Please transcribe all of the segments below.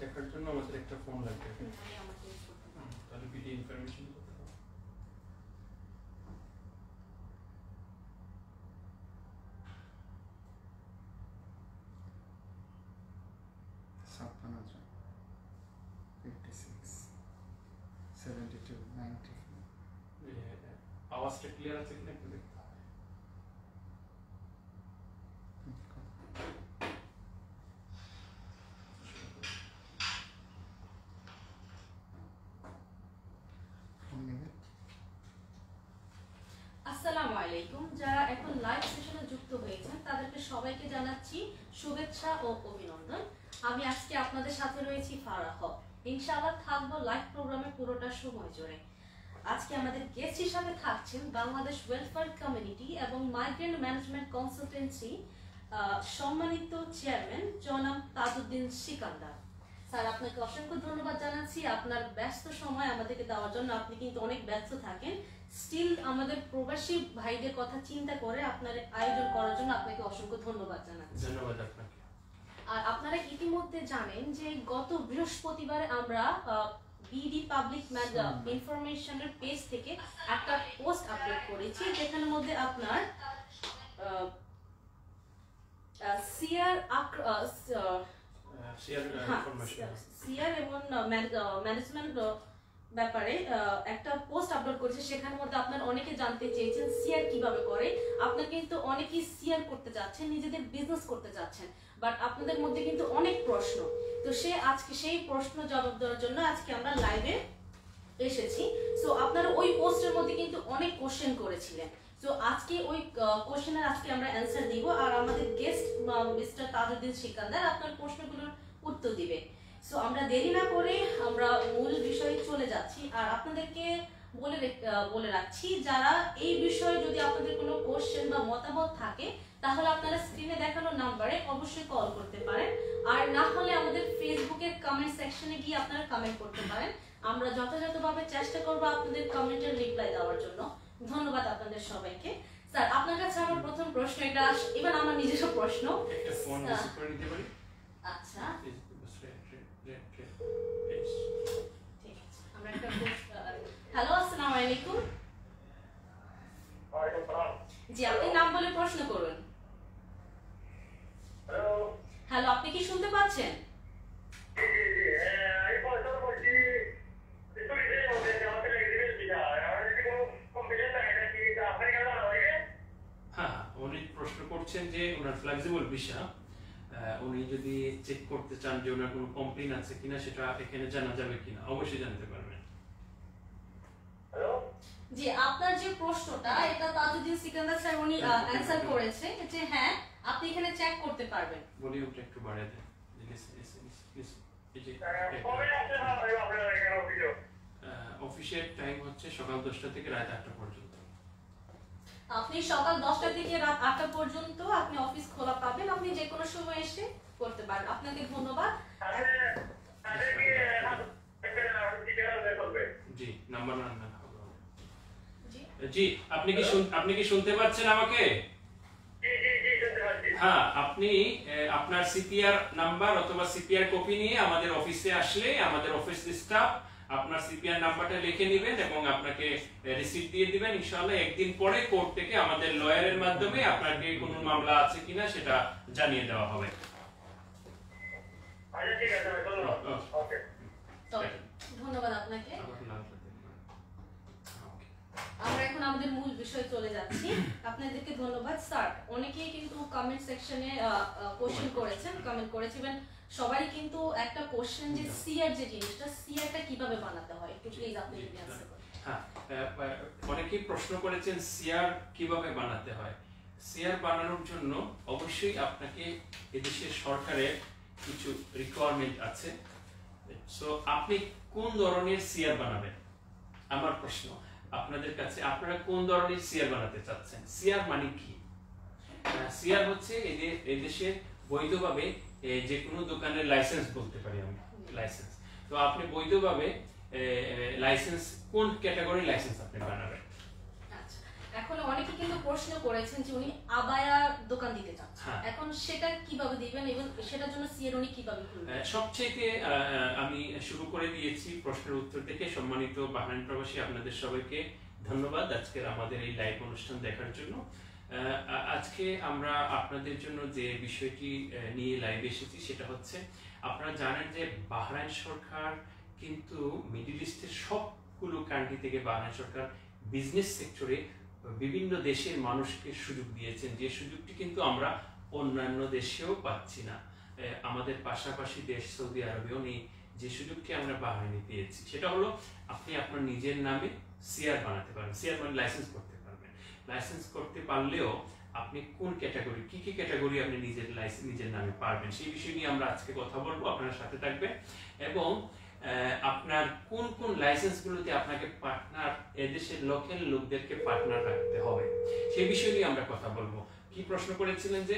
দেখার জন্য আমাদের একটা ফোন লাগবে। তাহলে ভিডিও ইনফরমেশন করতে হবে। আওয়াজটা ক্লিয়ার আছে কিনা একটু দেখতে হবে। আসসালামু আলাইকুম। যারা এখন লাইভ সেশনে যুক্ত হয়েছেন তাদেরকে সবাইকে জানাচ্ছি শুভেচ্ছা ও অভিনন্দন। আমি আজকে আপনাদের সাথে রয়েছি ফারাহ। ইনশাআল্লাহ থাকবো লাইভ প্রোগ্রামে পুরোটা সময় জুড়ে। আজকে আমাদের গেস্ট হিসাবে থাকছেন বাংলাদেশ ওয়েলফেয়ার কমিউনিটি এবং মাইগ্রেন্ট ম্যানেজমেন্ট কনসালটেন্সি সম্মানিত চেয়ারম্যান জনাব তাজউদ্দিন সিকান্দার। স্যার, আপনাকে অসংখ্য ধন্যবাদ জানাচ্ছি আপনার ব্যস্ত সময় আমাদেরকে দেওয়ার জন্য। আপনি কিন্তু অনেক ব্যস্ত থাকেন, স্টিল আমাদের প্রবাসী ভাইদের কথা চিন্তা করে আপনার আয়োজন করার জন্য আপনাকে অসংখ্য ধন্যবাদ জানাচ্ছি। ধন্যবাদ আপনাকে। আর আপনারা ইতিমধ্যে জানেন যে গত বৃহস্পতিবার আমরা বিডি পাবলিক ইনফরমেশনের পেজ থেকে একটা পোস্ট আপলোড করেছি, যেখানের মধ্যে আপনার সিআর এবং ম্যানেজমেন্ট ব্যাপারে একটা পোস্ট আপলোড করেছে। সেখানের মধ্যে আপনার অনেকে জানতে চেয়েছেন সিআর কিভাবে করে। আপনারা কিন্তু অনেকেই সিআর করতে চাচ্ছেন, নিজেদের বিজনেস করতে চাচ্ছেন, বাট আপনাদের মধ্যে কিন্তু অনেক প্রশ্ন। তো আজকে সেই প্রশ্ন জবাব দেওয়ার জন্য আজকে আমরা লাইভে এসেছি। সো আপনারা ওই পোস্টের মধ্যে কিন্তু অনেক কোশ্চেন করেছিলেন। সো আজকে ওই কোশ্চেনের আজকে আমরা অ্যান্সার দিব, আর আমাদের গেস্ট মিস্টার তাজউদ্দিন সিকান্দার আপনার প্রশ্নগুলোর উত্তর দিবে। সো আমরা দেরি না করে আমরা মূল বিষয়ে চলে যাচ্ছি। আর আপনাদেরকে বলে রাখছি, যারা এই বিষয়ে যদি আপনাদের কোনো কোশ্চেন বা মতামত থাকে তাহলে আপনারা স্ক্রিনে দেখানো নাম্বারে অবশ্যই কল করতে পারেন, আর না হলে আমাদের ফেসবুকের কমেন্ট সেকশনে গিয়ে আপনারা কমেন্ট করতে পারেন। আমরা যথাযথভাবে চেষ্টা করব আপনাদের কমেন্টের রিপ্লাই দেওয়ার জন্য। ধন্যবাদ আপনাদের সবাইকে। স্যার, আপনার কাছে আমার প্রথম প্রশ্ন, এটা এবার আমার নিজস্ব প্রশ্ন। একটা ফোন রিসিভ করে নিতে পারি? আচ্ছা, ঠিক আছে। আমরা একটা হ্যালো, আসসালামু আলাইকুম। ওয়ালাইকুম সালাম। জি, আপনি নাম বলে প্রশ্ন করুন। হ্যালো। হ্যালো, আপনি কি শুনতে পাচ্ছেন? জি জি জি, আমি প্রশ্ন করছি, স্টুডেন্টের মধ্যে আমাদের এগ্রিমেন্ট দিটা আর কি কোনো কম্পিটিশন থাকে নাকি আপনি কেন লাগে? হ্যাঁ, উনি প্রশ্ন করছেন যে ওনার ফ্লেক্সিবল ভিসা, উনি যদি চেক করতে চান যে ওনার কোনো কমপ্লেইন আছে কিনা সেটা এখানে জানা যাবে কিনা। অবশ্যই জানতে পারবেন। হ্যালো। জি, আপনার যে প্রশ্নটা এটা তাজউদ্দিন সিকান্দার স্যার উনি অ্যানসার করেছে যে হ্যাঁ, আপনি এখানে চেক করতে পারবেন। ভলিউমটা একটু বাড়িয়ে দেন। কবে আসছে আপনার এখানে অফিসে? অফিসের টাইম হচ্ছে সকাল 10টা থেকে রাত 8টা পর্যন্ত। আপনি সকাল 10টা থেকে রাত 8টা পর্যন্ত আপনি অফিস খোলা পাবেন, আপনি যে কোনো সময় এসে করতে পারেন। আপনাকে ধন্যবাদ। জি, নাম্বার জি, আপনি কি শুনতে পাচ্ছেন আমাকে? জি জি জি, শুনতে পাচ্ছি। হ্যাঁ, আপনি আপনার সিপিআর নাম্বার অথবা সিপিআর কপি নিয়ে আমাদের অফিসে আসলে আমাদের অফিস স্টাফ আপনার সিপিআর নাম্বারটা লিখে নেবেন এবং আপনাকে রিসিপ্ট দিয়ে দিবেন। ইনশাআল্লাহ একদিন পরে কোর্ট থেকে আমাদের লয়ারের মাধ্যমে আপনাকে কোনো মামলা আছে কিনা সেটা জানিয়ে দেওয়া হবে। আচ্ছা, ঠিক আছে, ধন্যবাদ। ওকে, ধন্যবাদ আপনাকে। আমরা এখন আমাদের মূল বিষয়ে চলে যাচ্ছি। আপনাদেরকে ধন্যবাদ স্যার। অনেকেই কিন্তু কমেন্ট সেকশনে কোশ্চেন করেছেন, কমেন্ট করেছেন। সবারই কিন্তু একটা কোশ্চেন যে সিআর যে জিনিসটা, সিআরটা কিভাবে বানাতে হয়, একটু প্লিজ আপনি যদি অ্যানসার করেন। হ্যাঁ, অনেকেই প্রশ্ন করেছেন সিআর কিভাবে বানাতে হয়। সিআর বানানোর জন্য অবশ্যই আপনাকে এদেশের সরকারের কিছু রিকোয়ারমেন্ট আছে। সো আপনি কোন ধরনের সিআর বানাবেন, আমার প্রশ্ন আপনাদের কাছে, আপনারা কোন ধরনের সিআর বানাতে চাচ্ছেন? সিআর মানে কি? সিআর হচ্ছে এদেশে বৈধভাবে যে কোনো দোকানের লাইসেন্স বলতে পারি আমি, লাইসেন্স। তো আপনি বৈধভাবে লাইসেন্স, কোন ক্যাটাগরির লাইসেন্স আপনি বানাবেন? আচ্ছা, এখন অনেকে কিন্তু প্রশ্ন করেছেন যে উনি আবায়া দোকান দিতে চাচ্ছেন, হ্যাঁ। এখন সেটা কিভাবে দিবেন এবং সেটার জন্য সিএর উনি কিভাবে খুলবেন? সবচেয়ে আমি শুরু করে দিয়েছি প্রশ্নের উত্তর থেকে। সম্মানিত বাহরাইন প্রবাসী, আপনাদের সবাইকে ধন্যবাদ আজকের আমাদের এই লাইভ অনুষ্ঠান দেখার জন্য। আজকে আমরা আপনাদের জন্য যে বিষয়টি নিয়ে লাইভ এসেছি সেটা হচ্ছে, আপনারা জানেন যে বাহরাইন সরকার কিন্তু মিডল ইস্টের সবগুলো কান্ট্রি থেকে বাহরাইন সরকার বিজনেস সেক্টরে বিভিন্ন দেশের মানুষকে সুযোগ দিয়েছেন, যে সুযোগটি কিন্তু আমরা অন্যান্য দেশেও পাচ্ছি না। আমাদের পাশাপাশি দেশ সৌদি আরবেও নেই যে সুযোগটি আমরা বাহরাইনে পেয়েছি। সেটা হলো আপনি আপনার নিজের নামে সিআর বানাতে পারবেন, সিআর মানে লাইসেন্স করতে পারবেন। লাইসেন্স করতে পারলেও আপনি কোন ক্যাটাগরি, কি কি ক্যাটাগরি আপনি নিজের নামে পারবেন সেই বিষয় নিয়ে আমরা আজকে কথা বলবো, আপনার সাথে থাকবে। এবং আপনার কোন কোন লাইসেন্সগুলোতে আপনাকে পার্টনার, এদেশের লোকাল লোকদেরকে পার্টনার রাখতে হবে সেই বিষয় নিয়ে আমরা কথা বলবো। কি প্রশ্ন করেছিলেন যে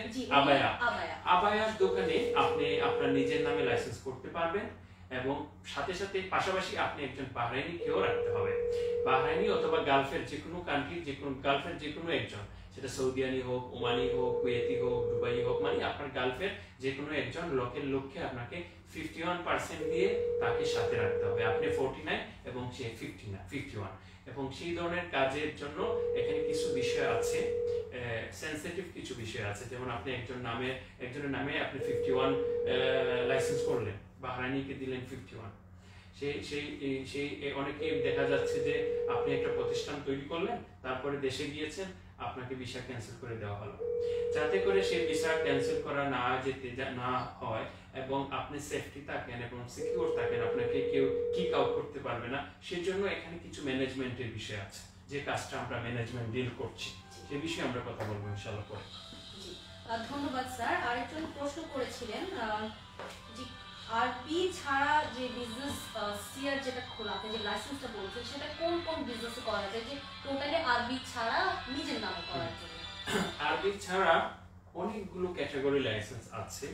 আবায়ার দোকানে আপনি আপনার নিজের নামে লাইসেন্স করতে পারবেন এবং সাথে সাথে পাশাপাশি আপনি একজন বাহরাইনি কেও রাখতে হবে। বাহরাইনি অথবা গালফের যে কোনো কান্ট্রির গালফের যে কোনো একজন, সেটা সৌদিয়ানি হোক, ওমানি হোক, কুয়েতি হোক, দুবাই হোক, মানে আপনার গালফের যে কোনো একজন লোকের লোককে আপনাকে 51% দিয়ে তাকে সাথে রাখতে হবে। আপনি 49 এবং সে 51, এবং সেই ধরনের কাজের জন্য এখানে কিছু বিষয় আছে, সেনসিটিভ কিছু বিষয় আছে। যেমন আপনি একজনের নামে আপনি 51 লাইসেন্স করলেন, বাহরাইনিকে দিলেন 51, সেই অনেকে দেখা যাচ্ছে যে আপনি একটা প্রতিষ্ঠান তৈরি করলেন, তারপরে দেশে গিয়েছেন, আপনাকে ভিসা ক্যান্সেল করে দেওয়া হলো। যাতে করে সেই ভিসা ক্যান্সেল করা না হয় এবং আপনি সেফটি থাকেন এবং সিকিউর থাকেন, আপনাকে কেউ কিক আউট করতে পারবে না, সেজন্য এখানে কিছু ম্যানেজমেন্টের বিষয় আছে, যে কাজটা আমরা ম্যানেজমেন্ট ডিল করছি, সে বিষয়ে আমরা কথা বলবো ইনশাআল্লাহ পরে। ধন্যবাদ স্যার। আরেকজন প্রশ্ন করেছিলেন যে আরবি ছাড়া যে বিজনেস সিআর যেটা খোলা, আপনি যে লাইসেন্সটা বলছেন সেটা কোন কোন বিজনেসে করা যায়, যে টোটালি আরবি ছাড়া নিজের নামে করার জন্য? আরবি ছাড়া অনেকগুলো ক্যাটাগরি লাইসেন্স আছে।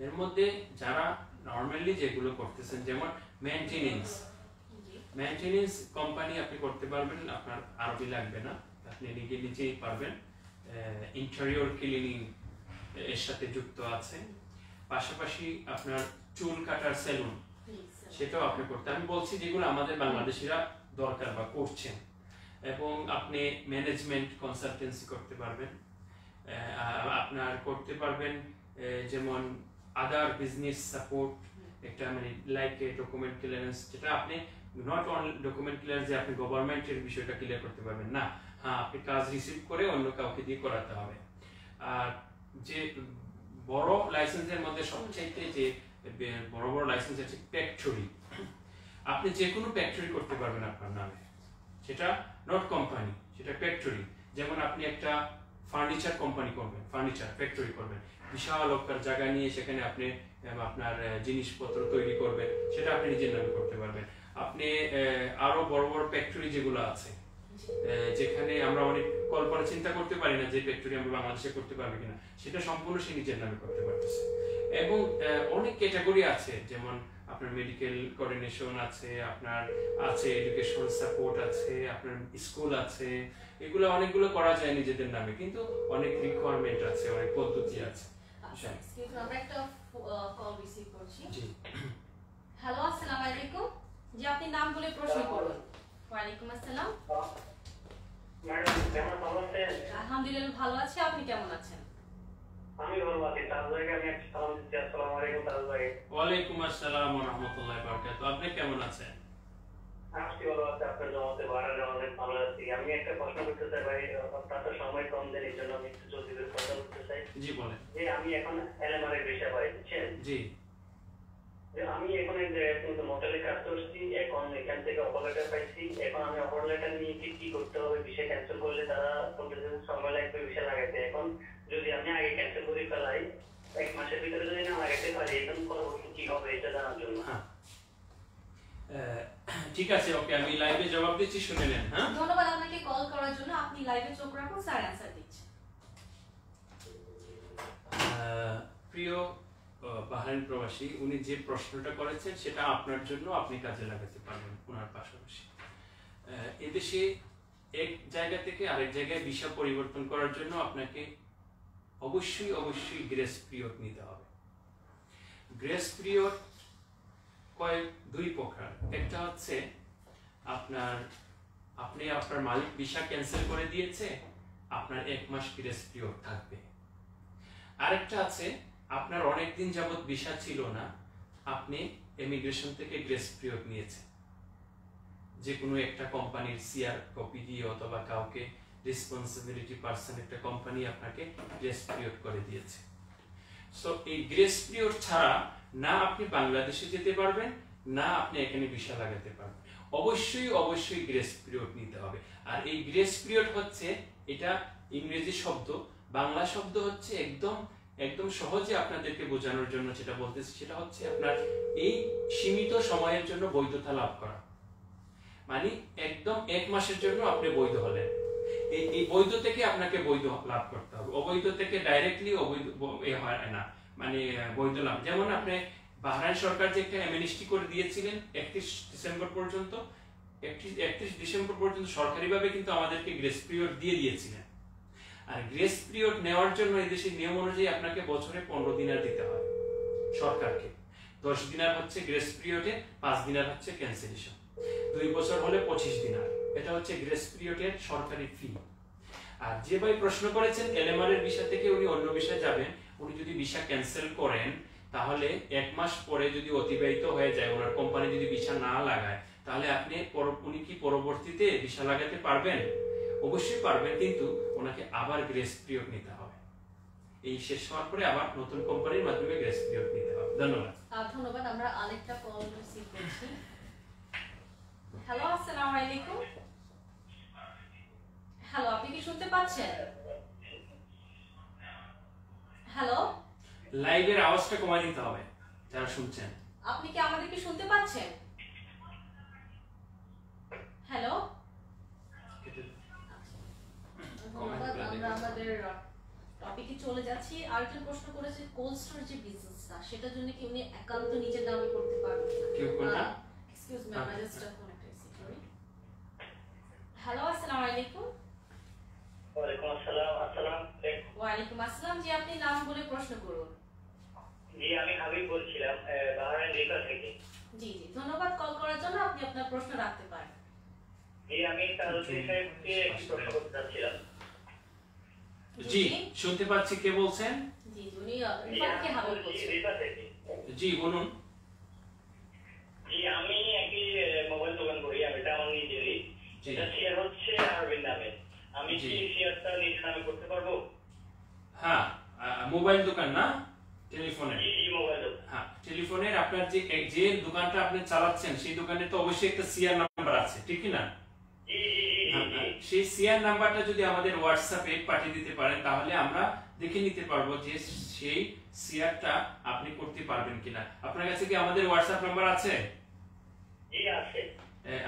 এর মধ্যে যারা নরমালি যেগুলো করতেছেন, যেমন মেইনটেনেন্স কোম্পানি আপনি করতে পারবেন, আপনার আরবি লাগবে না, আপনি নিজেই পারবেন। ইন্টেরিয়র ক্লিনিং এর সাথে যুক্ত আছে। পাশাপাশি আপনার চুল কাটার সেলুন, সেটাও আপনি করতে, আমি বলছি যেগুলো আমাদের বাংলাদেশিরা দরকার বা করছেন। এবং আপনি ম্যানেজমেন্ট কনসালটেন্সি করতে পারবেন, আপনার করতে পারবেন যেমন আদার বিজনেস সাপোর্ট, একটা মানে লাইক ডকুমেন্ট ক্লিয়ারেন্স, যেটা আপনি নট অনলি ডকুমেন্ট ক্লিয়ারেন্স যে আপনি গভর্নমেন্টের বিষয়টা ক্লিয়ার করতে পারবেন না, হ্যাঁ আপনি কাজ রিসিভ করে অন্য কাউকে দিয়ে করাতে হবে। আর যে বড় লাইসেন্সের মধ্যে সবচেয়ে যে বড় লাইসেন্স আছে ফ্যাক্টরি, আপনি যে কোনো ফ্যাক্টরি করতে পারবেন আপনার নামে, সেটা নট কোম্পানি, সেটা ফ্যাক্টরি। যেমন আপনি একটা ফার্নিচার কোম্পানি করবেন, ফার্নিচার ফ্যাক্টরি করবেন, বিশাল একটা জায়গা নিয়ে সেখানে আপনি আপনার জিনিসপত্র তৈরি করবেন, সেটা আপনি নিজের নামে করতে পারবেন। আপনি আরো বড় বড় ফ্যাক্টরি যেগুলো আছে, যেখানে আমরা অনেক কল্পনা চিন্তা করতে পারি না যে ফ্যাক্টরি আমরা বাংলাদেশে করতে পারবে কিনা, সেটা সম্পূর্ণ সে নিজের নামে করতে পারতেছে। এবং অনেক ক্যাটাগরি আছে, যেমন আপনার মেডিকেল কোঅর্ডিনেশন আছে, আপনার আছে এডুকেশন সাপোর্ট আছে, আপনার স্কুল আছে, এগুলো অনেকগুলো করা যায় নিজেদের নামে, কিন্তু অনেক রিকোয়ারমেন্ট আছে, অনেক পদ্ধতি আছে। আমরা একটা কল রিসিভ করছি। জি, হ্যালো, আসসালামু আলাইকুম। জি, আপনি নাম বলে প্রশ্ন করুন। ওয়ালাইকুম আসসালাম। ম্যাডাম কেমন আছেন? আলহামদুলিল্লাহ ভালো আছি, আপনি কেমন আছেন? আমি ভালো আছি। তার জায়গায় আমি একটা সালাম দিচ্ছি। আসসালামু আলাইকুম তার জায়গায়। ওয়ালাইকুম আসসালাম ওয়া রাহমাতুল্লাহি ওয়া বারাকাতুহু। আপনি কেমন আছেন? আমি ভালো আছি, আপনার জমাতে বাড়ানো অনেক ভালো আছি। আমি একটা প্রশ্ন করতে চাই ভাই, আপনার তো সময় কম দেন, এই জন্য আমি একটু জলদি করে কথা বলতে চাই। জি বলেন। যে আমি এখন এলএমআর এর বিষয় পাই, বুঝছেন? জি, যে আমি এখন এই যে কিন্তু মোটেলে কাজ করছি, এখন এখান থেকে অফার লেটার পাইছি। এখন আমি অফার লেটার নিয়ে কি করতে হবে, বিষয় ক্যান্সেল করলে তারা সময় লাগবে, বিষয় লাগাইতে। এখন যদি আমি আগে ক্যান্সেল করে ফেলাই, 1 মাসের ভিতরে যদি না লাগাইতে পারি, এখন পরবর্তী কি হবে এটা জানার জন্য। ঠিক আছে, ওকে, আমি লাইভে জবাব দিচ্ছি, শুনে নেন। হ্যাঁ, ধন্যবাদ আপনাকে কল করার জন্য। আপনি লাইভে চোখ রাখুন, স্যার অ্যানসার দিচ্ছে। প্রিয় বাহরাইন প্রবাসী, উনি যে প্রশ্নটা করেছেন সেটা আপনার জন্য, আপনি কাজে লাগাতে পারবেন ওনার পাশাপাশি। এদেশে এক জায়গা থেকে আরেক জায়গায় ভিসা পরিবর্তন করার জন্য আপনাকে অবশ্যই গ্রেস পিরিয়ড নিতে হবে। গ্রেস পিরিয়ড দুই প্রকার। একটা হচ্ছে আপনি আপনার মালিক ভিসা ক্যান্সেল করে দিয়েছে, আপনার 1 মাস গ্রেস পিরিয়ড থাকবে। আরেকটা আছে আপনার অনেক দিন যাবত ভিসা ছিল না, আপনি ইমিগ্রেশন থেকে গ্রেস পিরিয়ড নিয়েছেন, যে কোনো একটা কোম্পানির সিআর কপি দিয়ে অথবা কাউকে রেসপন্সিবিলিটি পারসন একটা কোম্পানি আপনাকে গ্রেস পিরিয়ড করে দিয়েছে। সো এই গ্রেস পিরিয়ড ছাড়া না আপনি বাংলাদেশে যেতে পারবেন, না আপনি এখানে ভিসা লাগাতে পারবেন। অবশ্যই গ্রেস পিরিয়ড নিতে হবে। আর এই গ্রেস পিরিয়ড হচ্ছে, এটা ইংরেজি শব্দ, বাংলা শব্দ হচ্ছে একদম সহজে আপনাদেরকে বোঝানোর জন্য যেটা বলতেছি, সেটা হচ্ছে আপনার এই সীমিত সময়ের জন্য বৈধতা লাভ করা। মানে একদম 1 মাসের জন্য আপনি বৈধ হলেন, এই বৈধ থেকে আপনাকে বৈধ লাভ করতে হবে। অবৈধ থেকে ডাইরেক্টলি অবৈধ হয় না, মানে বৈধ লাভ। যেমন আপনি বাহরাইন সরকার যে একটা অ্যামনেস্টি করে দিয়েছিলেন 31 ডিসেম্বর পর্যন্ত, 31 ডিসেম্বর পর্যন্ত সরকারিভাবে কিন্তু আমাদেরকে গ্রেস পিরিয়ড দিয়ে দিয়েছিলেন। আর গ্রেস পিরিয়ড নেওয়ার জন্য এই দেশের নিয়ম অনুযায়ী আপনাকে বছরে 15 দিনার দিতে হয় সরকারকে। 10 দিনার হচ্ছে গ্রেস পিরিয়ডে, 5 দিনার হচ্ছে ক্যান্সেলেশন। 2 বছর হলে 25 দিনার। এটা হচ্ছে গ্রেস পিরিয়ডের সরকারি ফি। আর যে ভাই প্রশ্ন করেছেন এলএমআর এর ভিসা থেকে উনি অন্য ভিসায় যাবেন, উনি যদি ভিসা ক্যান্সেল করেন তাহলে 1 মাস পরে যদি অতিবাহিত হয়ে যায়, ওনার কোম্পানি যদি ভিসা না লাগায়, তাহলে উনি কি পরবর্তীতে ভিসা লাগাতে পারবেন? অবশ্যই পারবেন, কিন্তু ওনাকে আবার গ্রেস পিরিয়ড নিতে হবে। এই শেষ হওয়ার পরে আবার নতুন কোম্পানির মাধ্যমে গ্রেস পিরিয়ড নিতে হবে। ধন্যবাদ। ধন্যবাদ। আমরা আরেকটা কল রিসিভ করছি। হ্যালো, আসসালামু আলাইকুম। হ্যালো, আপনি কি শুনতে পাচ্ছেন? হ্যালো, লাইভের আওয়াজটা কমাই দিতে হবে যারা শুনছেন। আপনি কি আমাদেরকে শুনতে পাচ্ছেন? হ্যালো, আমরা আমাদের টপিকে চলে যাচ্ছি। আরেকজন প্রশ্ন করেছে কোল্ড স্টোরেজ যে বিজনেসটা, সেটার জন্য কি উনি একান্ত নিজের নামে করতে পারবেন? কেউ কোনটা? এক্সকিউজ মি, আমি জাস্ট ফোন একটা রিসিভ করি। হ্যালো, আসসালামু আলাইকুম। ওয়ালাইকুম আসসালাম। ওয়ালাইকুম আসসালাম। জি, আপনি নাম বলে প্রশ্ন করুন। জি, আমি হাবিব বলছিলাম বাহরাইন রিফা থেকে। জি, ধন্যবাদ কল করার জন্য। আপনি আপনার প্রশ্ন রাখতে পারেন। জি, আমি তাহলে বিষয়কে একটু প্রশ্ন করতে চাচ্ছিলাম। জি, শুনতে পাচ্ছি। কে বলছেন? জি, উনি রিফা থেকে হাবিব বলছেন। রিফা থেকে। জি, বলুন। জি, আমি একটি মোবাইল দোকান করি, এটা আমার নিজেরই। এটা শেয়ার হচ্ছে আরবিন নামে। আমি কি শেয়ারটা নিজের নামে করতে পারবো? হ্যাঁ, মোবাইল দোকান না, টেলিফোনের। জি, মোবাইল দোকান। হ্যাঁ, টেলিফোনের আপনার যে দোকানটা আপনি চালাচ্ছেন সেই দোকানে তো অবশ্যই একটা সিআর নাম্বার আছে, ঠিক কি না? জি। সেই সিআর নাম্বারটা যদি আমাদের হোয়াটসঅ্যাপে পাঠিয়ে দিতে পারেন, তাহলে আমরা দেখে নিতে পারবো যে সেই সিআরটা আপনি করতে পারবেন কিনা। আপনার কাছে কি আমাদের হোয়াটসঅ্যাপ নাম্বার আছে? জি, আছে।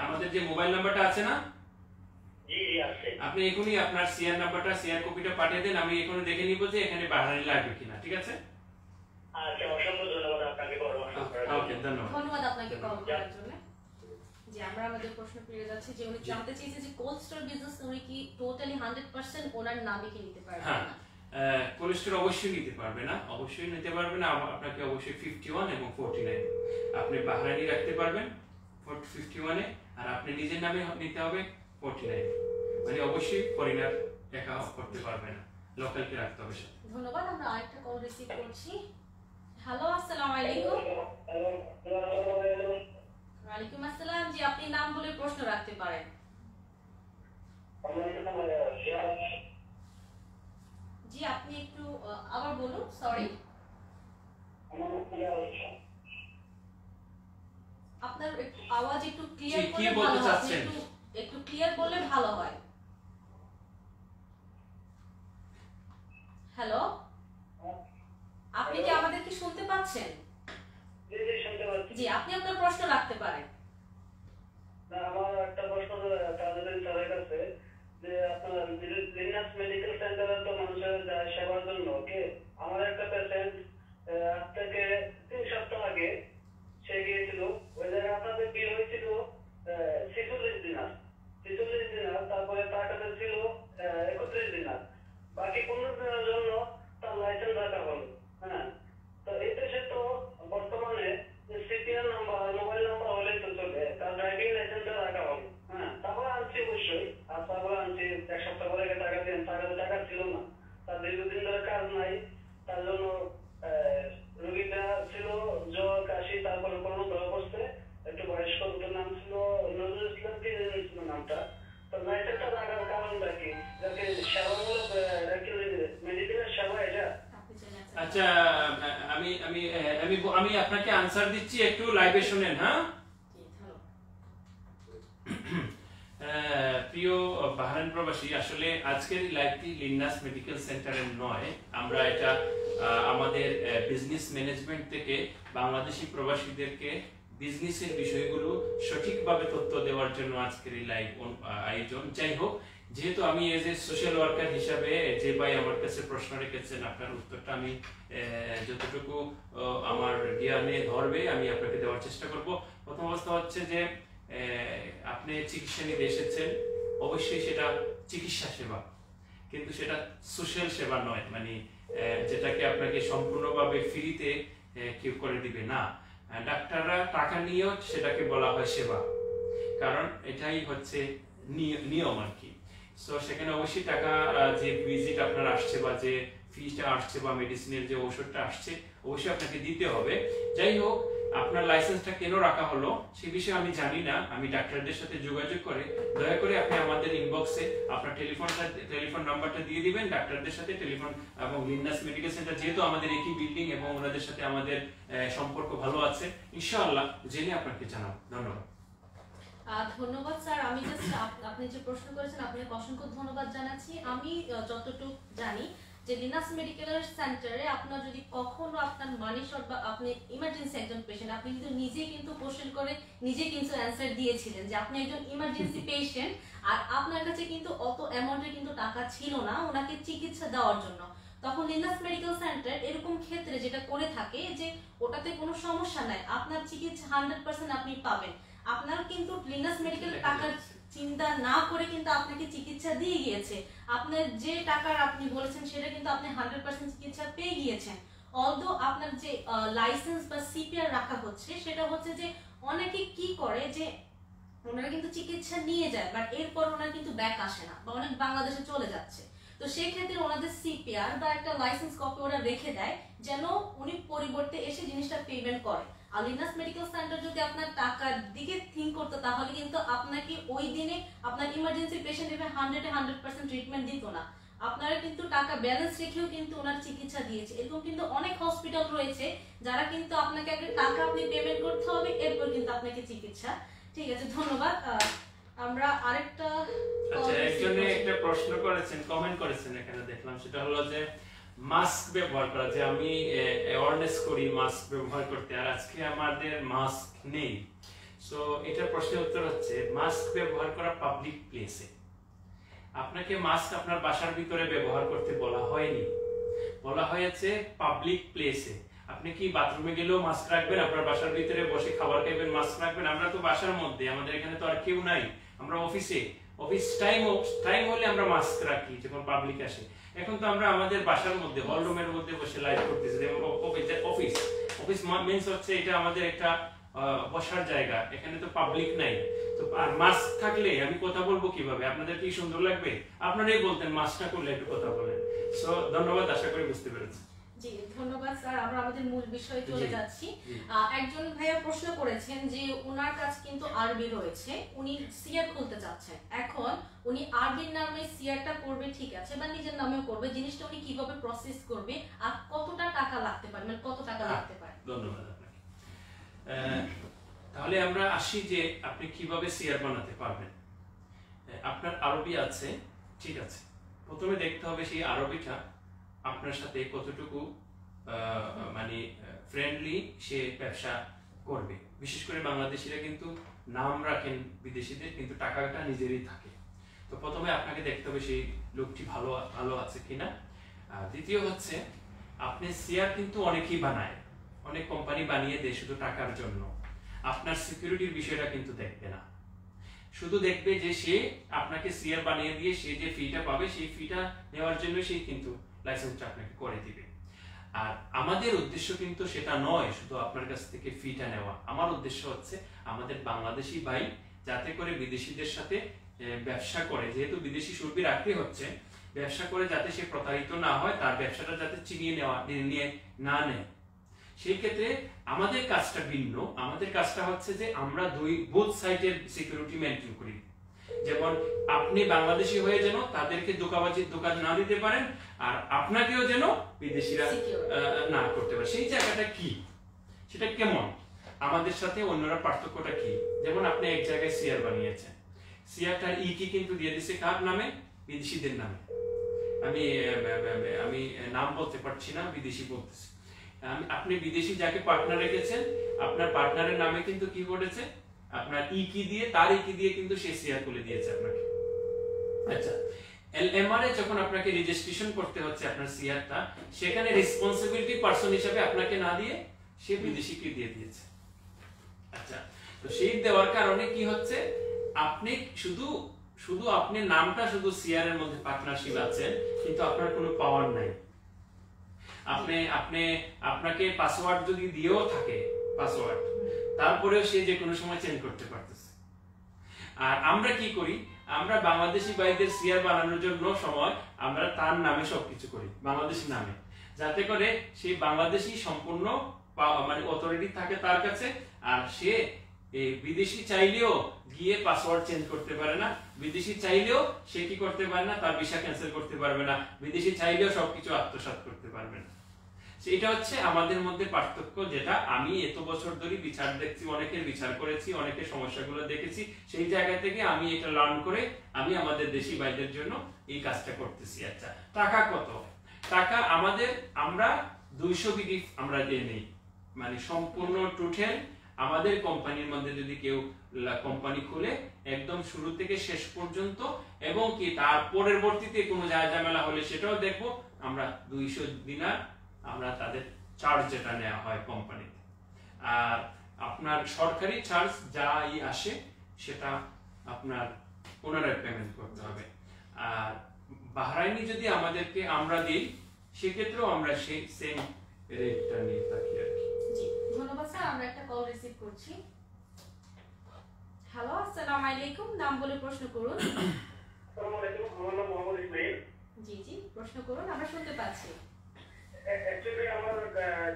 আমাদের যে মোবাইল নাম্বারটা আছে না, জি, আছে। আপনি এখনই আপনার সিআর নাম্বারটা, সিআর কপিটা পাঠিয়ে দেন। আমি এখনই দেখে নিব যে এখানে বাহরাইন লাগবে কিনা, ঠিক আছে? আচ্ছা, অসংখ্য ধন্যবাদ আপনাকে পরামর্শ করার জন্য। ওকে, ধন্যবাদ। ধন্যবাদ আপনাকে কল করার জন্য। জি, আমরা আমাদের প্রশ্ন ফিরে যাচ্ছি যে উনি জানতে চেয়েছে যে কোল্ড স্টোর বিজনেস উনি কি টোটালি 100% ওনার নামে কি নিতে পারবেন হ্যাঁ, না? কোল্ড স্টোর অবশ্যই নিতে পারবে না, অবশ্যই নিতে পারবে না। আপনাকে অবশ্যই 51 এবং 49 আপনি বাহরাইনি রাখতে পারবেন 51-এ, আর আপনি নিজের নামে নিতে হবে 49। মানে অবশ্যই ফরেনার একা করতে পারবে না, লোকালকে রাখতে হবে সাথে। ধন্যবাদ। আমরা আরেকটা কল রিসিভ করছি। হ্যালো, আসসালামু আলাইকুম। ওয়ালাইকুম আসসালাম। জি, আপনি নাম বলে প্রশ্ন রাখতে পারেন। জি, আপনি একটু আবার বলুন। সরি, আপনার আওয়াজ একটু ক্লিয়ার কি করলে বলতে ভালো হয়। চাচ্ছেন? একটু ক্লিয়ার বললে ভালো হয়। হ্যালো, আপনি কি আমাদেরকে শুনতে পাচ্ছেন? জি, আপনি আপনার প্রশ্ন রাখতে পারেন। আমার একটা প্রশ্ন তাদের কাছে যে আপনার লিনাস মেডিকেল সেন্টারে তো মানুষের যায় সেবার জন্য, ওকে? আমার একটা পেশেন্ট আজ থেকে 3 সপ্তাহ আগে সে গিয়েছিল, ওই জায়গায় আপনাদের বিল হয়েছিল 46 দিনার। তারপরে তার দেওয়ার জন্য তার লাইসেন্স রাখা হলো। হ্যাঁ, তো এই দেশে তো বর্তমানে সিপিআর নাম্বার মোবাইল নাম্বার হলেই তো চলে, তার ড্রাইভিং লাইসেন্সটা রাখা হলো। হ্যাঁ, তারপরে আনছি অবশ্যই, আর তারপরে আনছি 1 সপ্তাহ পরে টাকা দিন, টাকা ছিল না, তার দীর্ঘদিন ধরে কাজ নাই, তার জন্য রোগীটা ছিল জ্বর কাশি, তারপরে কোনো ধরা পড়ছে, একটু বয়স্ক, দুটোর নাম ছিল নজরুল ইসলাম, কি ছিল নামটা। তো লাইসেন্সটা রাখার কারণটা কি, যাকে সেবামূলক মেডিকেলের সেবা এটা। আচ্ছা, আমি আমি আমি আমি আপনাকে আনসার দিচ্ছি, একটু লাইভে শুনেন। হ্যাঁ, প্রিয় বাহরাইন প্রবাসী, আসলে আজকের লাইভটি লিনাস মেডিকেল সেন্টারের নয়, আমরা এটা আমাদের বিজনেস ম্যানেজমেন্ট থেকে বাংলাদেশি প্রবাসীদেরকে বিজনেসের বিষয়গুলো সঠিকভাবে তথ্য দেওয়ার জন্য আজকের এই লাইভ আয়োজন। যাই হোক, যেহেতু আমি এজ এ সোশ্যাল ওয়ার্কার হিসাবে যে ভাই আমার কাছে প্রশ্ন রেখেছেন, আপনার উত্তরটা আমি যতটুকু আমার জ্ঞানে ধরবে আমি আপনাকে দেওয়ার চেষ্টা করব। প্রথম অবস্থা হচ্ছে যে আপনি চিকিৎসা নিতে এসেছেন, অবশ্যই সেটা চিকিৎসা সেবা, কিন্তু সেটা সোশ্যাল সেবা নয়, মানে যেটাকে আপনাকে সম্পূর্ণভাবে ফ্রিতে কেউ করে দিবে না। ডাক্তাররা টাকা নিয়েও সেটাকে বলা হয় সেবা, কারণ এটাই হচ্ছে নিয়ম আর কি। সো সেখানে অবশ্যই টাকা, যে ভিজিট আপনার আসছে বা যে ফিসটা আসছে বা মেডিসিনের যে ওষুধটা আসছে, অবশ্যই আপনাকে দিতে হবে। যাই হোক, আপনার লাইসেন্সটা কেন রাখা হলো সে বিষয়ে আমি জানি না, আমি ডাক্তারদের সাথে যোগাযোগ করে দয়া করে আপনি আমাদের ইনবক্সে আপনার টেলিফোন নাম্বারটা দিয়ে দিবেন, ডাক্তারদের সাথে টেলিফোন, এবং লিনাস মেডিকেল সেন্টার যেহেতু আমাদের একই বিল্ডিং এবং ওনাদের সাথে আমাদের সম্পর্ক ভালো আছে, ইনশাআল্লাহ জেনে আপনাকে জানাবো। ধন্যবাদ। ধন্যবাদ স্যার, আমি জাস্ট আপনি যে প্রশ্ন করেছেন আপনাকে অসংখ্য ধন্যবাদ জানাচ্ছি। আমি যতটুকু জানি যে লিনাস মেডিকেল সেন্টারে আপনার যদি কখনো আপনার মানি শর্ট বা আপনি ইমার্জেন্সি একজন পেশেন্ট, আপনি কিন্তু নিজেই কিন্তু কোশ্চেন করে নিজে কিন্তু অ্যান্সার দিয়েছিলেন যে আপনি একজন ইমার্জেন্সি পেশেন্ট, আর আপনার কাছে কিন্তু অত অ্যামাউন্টের কিন্তু টাকা ছিল না ওনাকে চিকিৎসা দেওয়ার জন্য। তখন লিনাস মেডিকেল সেন্টার এরকম ক্ষেত্রে যেটা করে থাকে যে ওটাতে কোনো সমস্যা নাই, আপনার চিকিৎসা 100% আপনি পাবেন। আপনার কিন্তু লিনাস মেডিকেল টাকার চিন্তা না করে কিন্তু আপনাকে চিকিৎসা দিয়ে গিয়েছে, আপনার যে টাকার আপনি বলেছেন সেটা কিন্তু আপনি 100% চিকিৎসা পেয়ে গিয়েছেন। অলদো আপনার যে লাইসেন্স বা সিপিআর রাখা হচ্ছে সেটা হচ্ছে যে অনেকে কি করে যে ওনারা কিন্তু চিকিৎসা নিয়ে যায়, বাট এরপর ওনারা কিন্তু ব্যাক আসে না বা অনেক বাংলাদেশে চলে যাচ্ছে। তো সেই ক্ষেত্রে ওনাদের সিপিআর বা একটা লাইসেন্স কপি ওরা রেখে দেয় যেন উনি পরিবর্তে এসে জিনিসটা পেমেন্ট করে। আর লিনাস মেডিকেল সেন্টার যদি আপনার টাকার দিকে থিঙ্ক করতো তাহলে কিন্তু আপনাকে ওই দিনে আপনার ইমার্জেন্সি পেশেন্ট হিসেবে 100% ট্রিটমেন্ট দিত না, আপনারা কিন্তু টাকা ব্যালেন্স রেখেও কিন্তু ওনার চিকিৎসা দিয়েছে। এরকম কিন্তু অনেক হসপিটাল রয়েছে যারা কিন্তু আপনাকে আগে টাকা আপনি পেমেন্ট করতে হবে, এরপর কিন্তু আপনাকে চিকিৎসা। ঠিক আছে, ধন্যবাদ। আমরা আরেকটা একজনে একটা প্রশ্ন করেছেন, কমেন্ট করেছেন এখানে দেখলাম, সেটা হলো যে মাস্ক ব্যবহার করা, যে আমি অ্যাওয়ারনেস করি মাস্ক ব্যবহার করতে, আর আজকে আমাদের মাস্ক নেই। সো এটার প্রশ্নের উত্তর হচ্ছে মাস্ক ব্যবহার করা পাবলিক প্লেসে। আপনাকে মাস্ক আপনার বাসার ভিতরে ব্যবহার করতে বলা হয়নি, বলা হয়েছে পাবলিক প্লেসে। আপনি কি বাথরুমে গেলেও মাস্ক রাখবেন, আপনার বাসার ভিতরে বসে খাবার খাইবেন মাস্ক রাখবেন? আমরা তো বাসার মধ্যে, আমাদের এখানে তো আর কেউ নাই, আমরা অফিসে, অফিস টাইম হলে আমরা মাস্ক রাখি যখন পাবলিক আসে। এখন তো আমরা আমাদের বাসার মধ্যে হল রুমের মধ্যে বসে লাইভ করতেছি, অফিস মিন্স হচ্ছে এটা আমাদের একটা বসার জায়গা, এখানে তো পাবলিক নাই। তো আর মাস্ক থাকলে আমি কথা বলবো কিভাবে? আপনাদের কি সুন্দর লাগবে? আপনারাই বলতেন মাস্ক না করলে একটু কথা বলেন। সো ধন্যবাদ, আশা করি বুঝতে পেরেছেন। জি ধন্যবাদ স্যার, আমরা আমাদের মূল বিষয়ে চলে যাচ্ছি। একজন ভাইয়া প্রশ্ন করেছেন যে ওনার কাছে কিন্তু আরবি রয়েছে, উনি সিআর খুলতে চাচ্ছেন, এখন উনি আরবির নামে সিআরটা করবে, ঠিক আছে, বা নিজের নামেও করবে, জিনিসটা উনি কিভাবে প্রসেস করবে আর কতটা টাকা লাগতে পারে, মানে কত টাকা লাগতে পারে? ধন্যবাদ আপনাকে। তাহলে আমরা আসি যে আপনি কিভাবে সিআর বানাতে পারবেন। আপনার আরবি আছে, ঠিক আছে, প্রথমে দেখতে হবে সেই আরবিটা আপনার সাথে কতটুকু মানে ফ্রেন্ডলি সে ব্যবসা করবে। বিশেষ করে বাংলাদেশিরা কিন্তু নাম রাখেন বিদেশিদের, কিন্তু টাকাটা নিজেরই থাকে। তো প্রথমে আপনাকে দেখতে হবে সেই লোকটি ভালো আছে কিনা। দ্বিতীয় হচ্ছে আপনি সিআর কিন্তু অনেকেই বানায়, অনেক কোম্পানি বানিয়ে দেয় শুধু টাকার জন্য। আপনার সিকিউরিটির বিষয়টা কিন্তু দেখবে না, শুধু দেখবে যে সে আপনাকে সিআর বানিয়ে দিয়ে সে যে ফিটা পাবে সেই ফিটা নেওয়ার জন্য সে কিন্তু লাইসেন্সটা আপনাকে করে দিবে। আর আমাদের উদ্দেশ্য কিন্তু সেটা নয় শুধু আপনার কাছ থেকে ফিটা নেওয়া। আমার উদ্দেশ্য হচ্ছে আমাদের বাংলাদেশি ভাই যাতে করে বিদেশিদের সাথে ব্যবসা করে, যেহেতু বিদেশি সুরবি রাখতে হচ্ছে, ব্যবসা করে যাতে সে প্রতারিত না হয়, তার ব্যবসাটা যাতে চিনিয়ে নিয়ে না নেয়। সেই ক্ষেত্রে আমাদের কাজটা ভিন্ন। আমাদের কাজটা হচ্ছে যে আমরা বোথ সাইডের সিকিউরিটি মেনটেন করি। যেমন আপনি বাংলাদেশি হয়ে যেন তাদেরকে ধোকা না দিতে পারেন, আর আপনাকেও যেন বিদেশিরা না করতে পারে। সেই জায়গাটা কি, সেটা কেমন, আমাদের সাথে অন্যরা পার্থক্যটা কি? যেমন আপনি এক জায়গায় শেয়ার বানিয়েছেন, শেয়ারটার কি কিন্তু দিয়ে দিচ্ছে কার নামে? বিদেশিদের নামে। আমি নাম বলতে পারছি না, বিদেশি বলতেছি। আপনি বিদেশি যাকে পার্টনার রেখেছেন, আপনার পার্টনারের নামে কিন্তু কি করেছে? আপনার কি দিয়ে, তার কি দিয়ে কিন্তু সে শেয়ার করে দিয়েছে আপনাকে। আচ্ছা, এলএমআর এ যখন আপনাকে রেজিস্ট্রেশন করতে হচ্ছে আপনার শেয়ারটা, সেখানে রেসপন্সিবিলিটি পারসন হিসেবে আপনাকে না দিয়ে সে বিদেশিকে দিয়ে দিয়েছে। আচ্ছা, তো সেই দেওয়ার কারণে কি হচ্ছে? আপনি শুধু আপনি নামটা শুধু শেয়ার এর মধ্যে পার্টনারশিপ আছেন, কিন্তু আপনার কোনো পাওয়ার নাই। আপনাকে পাসওয়ার্ড যদি দিয়েও থাকে, পাসওয়ার্ড, তারপরেও সে যে কোনো সময় চেঞ্জ করতে পারতেছে। আর আমরা কি করি? আমরা বাংলাদেশি ভাইদের শেয়ার বানানোর জন্য সময় আমরা তার নামে সবকিছু করি, বাংলাদেশি নামে, যাতে করে সেই বাংলাদেশি সম্পূর্ণ মানে অথরিটি থাকে তার কাছে। আর সে বিদেশি চাইলেও গিয়ে পাসওয়ার্ড চেঞ্জ করতে পারে না, বিদেশি চাইলেও সে কি করতে পারে না, তার ভিসা ক্যান্সেল করতে পারবে না, বিদেশি চাইলেও সবকিছু আত্মসাৎ করতে পারবে না। এটা হচ্ছে আমাদের মধ্যে পার্থক্য, যেটা আমি এত বছর ধরে বিচার দেখছি, অনেকের বিচার করেছি, অনেকের সমস্যাগুলো দেখেছি। সেই জায়গা থেকে আমি এটা লার্ন করে আমি আমাদের দেশি ভাইদের জন্য এই কাজটা করতেছি। আচ্ছা, টাকা কত? টাকা আমরা 200 বিডি আমরা দিয়ে নেই, মানে সম্পূর্ণ টোটাল আমাদের কোম্পানির মধ্যে যদি কেউ কোম্পানি খুলে একদম শুরু থেকে শেষ পর্যন্ত, এবং কি তার পরবর্তীতে কোনো ঝামেলা হলে সেটাও দেখবো, আমরা 200 দিনার আমরা তাদের চার্জ যেটা নেওয়া হয় কোম্পানিতে। আর আপনার সরকারি চার্জ যাই আসে সেটা আপনার পুনরায় পেমেন্ট করতে হবে। আর বাহরাইনি যদি আমরা দিই, সেক্ষেত্রেও আমরা সেই সেম রেটটা নিয়ে থাকি আর কি। জি, ধন্যবাদ স্যার। আমরা একটা কল রিসিভ করছি। হ্যালো, আসসালামু আলাইকুম। নাম বলে প্রশ্ন করুন। আসসালামু আলাইকুম, আমার নাম মোহাম্মদ ইসমাইল। জি, প্রশ্ন করুন, আমরা শুনতে পাচ্ছি। অ্যাকচুয়ালি আমার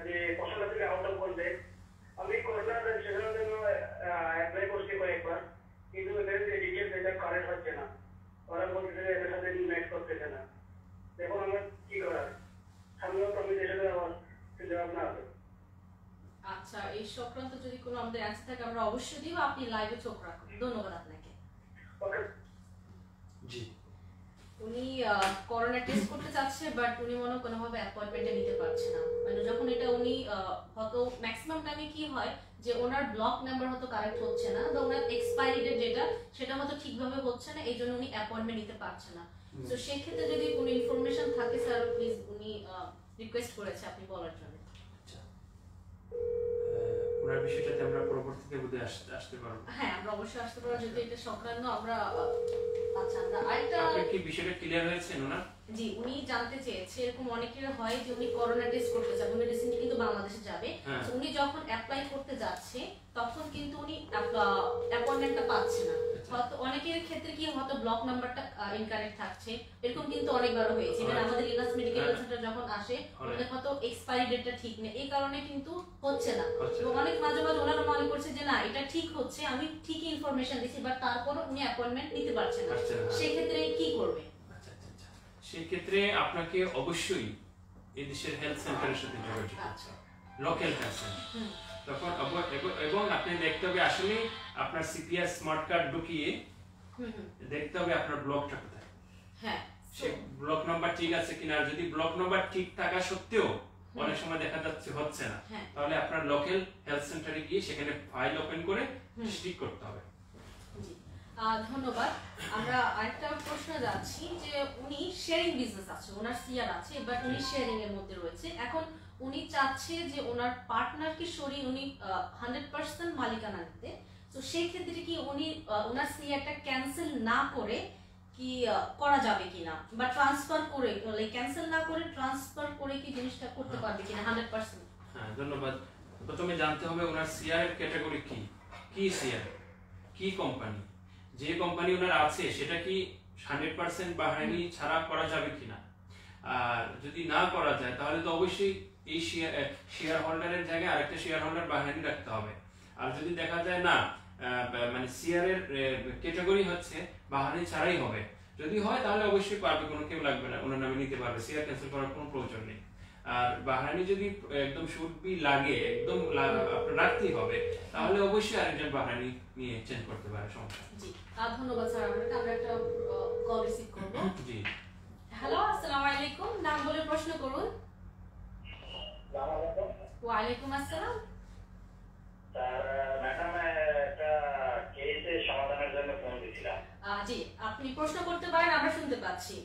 যে পছন্দ থেকে আউট অফ কন্টেক্ট, আমি করোনা রেজিস্ট্রেশনের জন্য অ্যাপ্লাই করছি কয়েকবার, কিন্তু এদের যে ডিটেলস এটা কারেক্ট হচ্ছে না। ওরা বলছে এদের সাথে ম্যাচ করতেছে না। দেখুন আমার কি করার, সামনেও তো আমি দেশের আমার জবাব না আছে। আচ্ছা, এই সংক্রান্ত যদি কোনো আমাদের অ্যান্সার থাকে আমরা অবশ্যই দিব। আপনি লাইভে চোখ রাখুন। ধন্যবাদ আপনাকে। ওকে জি, উনি করোনা টেস্ট করতে চাচ্ছে, বাট উনি কোনোভাবে অ্যাপয়েন্টমেন্টে নিতে পারছে না। মানে যখন এটা উনি হয়তো ম্যাক্সিমাম টাইমে কি হয় যে ওনার ব্লক নাম্বার হয়তো কারেক্ট হচ্ছে না, বা ওনার এক্সপায়ারি ডেট যেটা সেটা হয়তো ঠিকভাবে হচ্ছে না, এই জন্য উনি অ্যাপয়েন্টমেন্ট নিতে পারছে না। তো সেই ক্ষেত্রে যদি কোনো ইনফরমেশন থাকে স্যার, প্লিজ, উনি রিকোয়েস্ট করেছে আপনি বলার জন্য। ওনার বিষয়টাতে আমরা পরবর্তীতে বুঝে আসতে পারবো। হ্যাঁ, আমরা অবশ্যই আসতে পারবো যদি এটা সংক্রান্ত আমরা। আচ্ছা, আমরা আরেকটা, আপনার কি বিষয়টা ক্লিয়ার হয়েছে ওনার? জি, উনি জানতে চেয়েছে এরকম অনেকের হয় যে উনি করোনা টেস্ট করতে চান, উনি রিসেন্টলি কিন্তু বাংলাদেশে যাবে। তো উনি যখন অ্যাপ্লাই করতে যাচ্ছে তখন কিন্তু উনি অ্যাপয়েন্টমেন্টটা পাচ্ছে না। হয়তো অনেকের ক্ষেত্রে কি হয়তো ব্লক নাম্বারটা ইনকারেক্ট থাকছে, এরকম কিন্তু অনেকবার হয়েছে। মানে আমাদের ইলাস মেডিকেল সেন্টার যখন আসে ওদের হয়তো এক্সপায়ারি ডেটটা ঠিক নেই, এই কারণে কিন্তু হচ্ছে না। তো অনেক মাঝে মাঝে ওনারা মনে করছে যে না এটা ঠিক হচ্ছে, আমি ঠিকই ইনফরমেশন দিচ্ছি, বাট তারপর উনি অ্যাপয়েন্টমেন্ট নিতে পারছেন না। সেই ক্ষেত্রে কি করবে? সেক্ষেত্রে আপনাকে অবশ্যই এই দেশের হেলথ সেন্টারের সাথে যোগাযোগ করতে হবে, লোকাল হেলথ সেন্টার। তখন এবং আপনি দেখতে হবে আসলে আপনার সিপিআর স্মার্ট কার্ড ঢুকিয়ে দেখতে হবে আপনার ব্লকটা কোথায়। হ্যাঁ, সে ব্লক নাম্বার ঠিক আছে কিনা। আর যদি ব্লক নাম্বার ঠিক থাকা সত্ত্বেও অনেক সময় দেখা যাচ্ছে হচ্ছে না, তাহলে আপনার লোকাল হেলথ সেন্টারে গিয়ে সেখানে ফাইল ওপেন করে ঠিক করতে হবে। ধন্যবাদ। আমরা আরেকটা প্রশ্ন যাচ্ছি যে উনি শেয়ারিং বিজনেস আছে, ওনার সিআর আছে, বাট উনি শেয়ারিং এর মধ্যে রয়েছে। এখন উনি চাচ্ছে যে ওনার পার্টনারকে সরিয়ে উনি 100% মালিকানা নিতে। তো সেই ক্ষেত্রে কি উনি ওনার সিআরটা ক্যান্সেল না করে কি করা যাবে কিনা, বা ট্রান্সফার করে ক্যান্সেল না করে ট্রান্সফার করে কি জিনিসটা করতে পারবে কিনা 100%? হ্যাঁ, ধন্যবাদ। প্রথমে জানতে হবে ওনার শেয়ার এর ক্যাটাগরি কি, কি শেয়ার, কি কোম্পানি, যে কোম্পানি ওনার আছে সেটা কি 100% বাহরাইনি ছাড়া করা যাবে কিনা। আর যদি না করা যায় তাহলে তো অবশ্যই এই শেয়ার হোল্ডারের জায়গায় আরেকটা শেয়ার হোল্ডার বাহরাইনি রাখতে হবে। আর যদি দেখা যায় না মানে শেয়ারের ক্যাটাগরি হচ্ছে বাহরাইনি ছাড়াই হবে, যদি হয় তাহলে অবশ্যই পারবে, কোনো কেউ লাগবে না, ওনার নামে নিতে পারবে, শেয়ার ক্যান্সেল করার কোনো প্রয়োজন নেই। আর বাহরাইনি যদি একদম শুড বি লাগে, একদম আপনার রাখতেই হবে, তাহলে অবশ্যই আরেকজন বাহরাইনি নিয়ে চেঞ্জ করতে পারে, সমস্যা। জি ধন্যবাদ স্যার। আমরা একটা কল রিসিভ করব। জি, হ্যালো, আসসালামু আলাইকুম, নাম বলে প্রশ্ন করুন। ওয়ালাইকুম আসসালাম। ম্যাডাম, একটা কেসের সমাধানের জন্য ফোন দিয়েছিলাম। জি, আপনি প্রশ্ন করতে পারেন, আমরা শুনতে পাচ্ছি।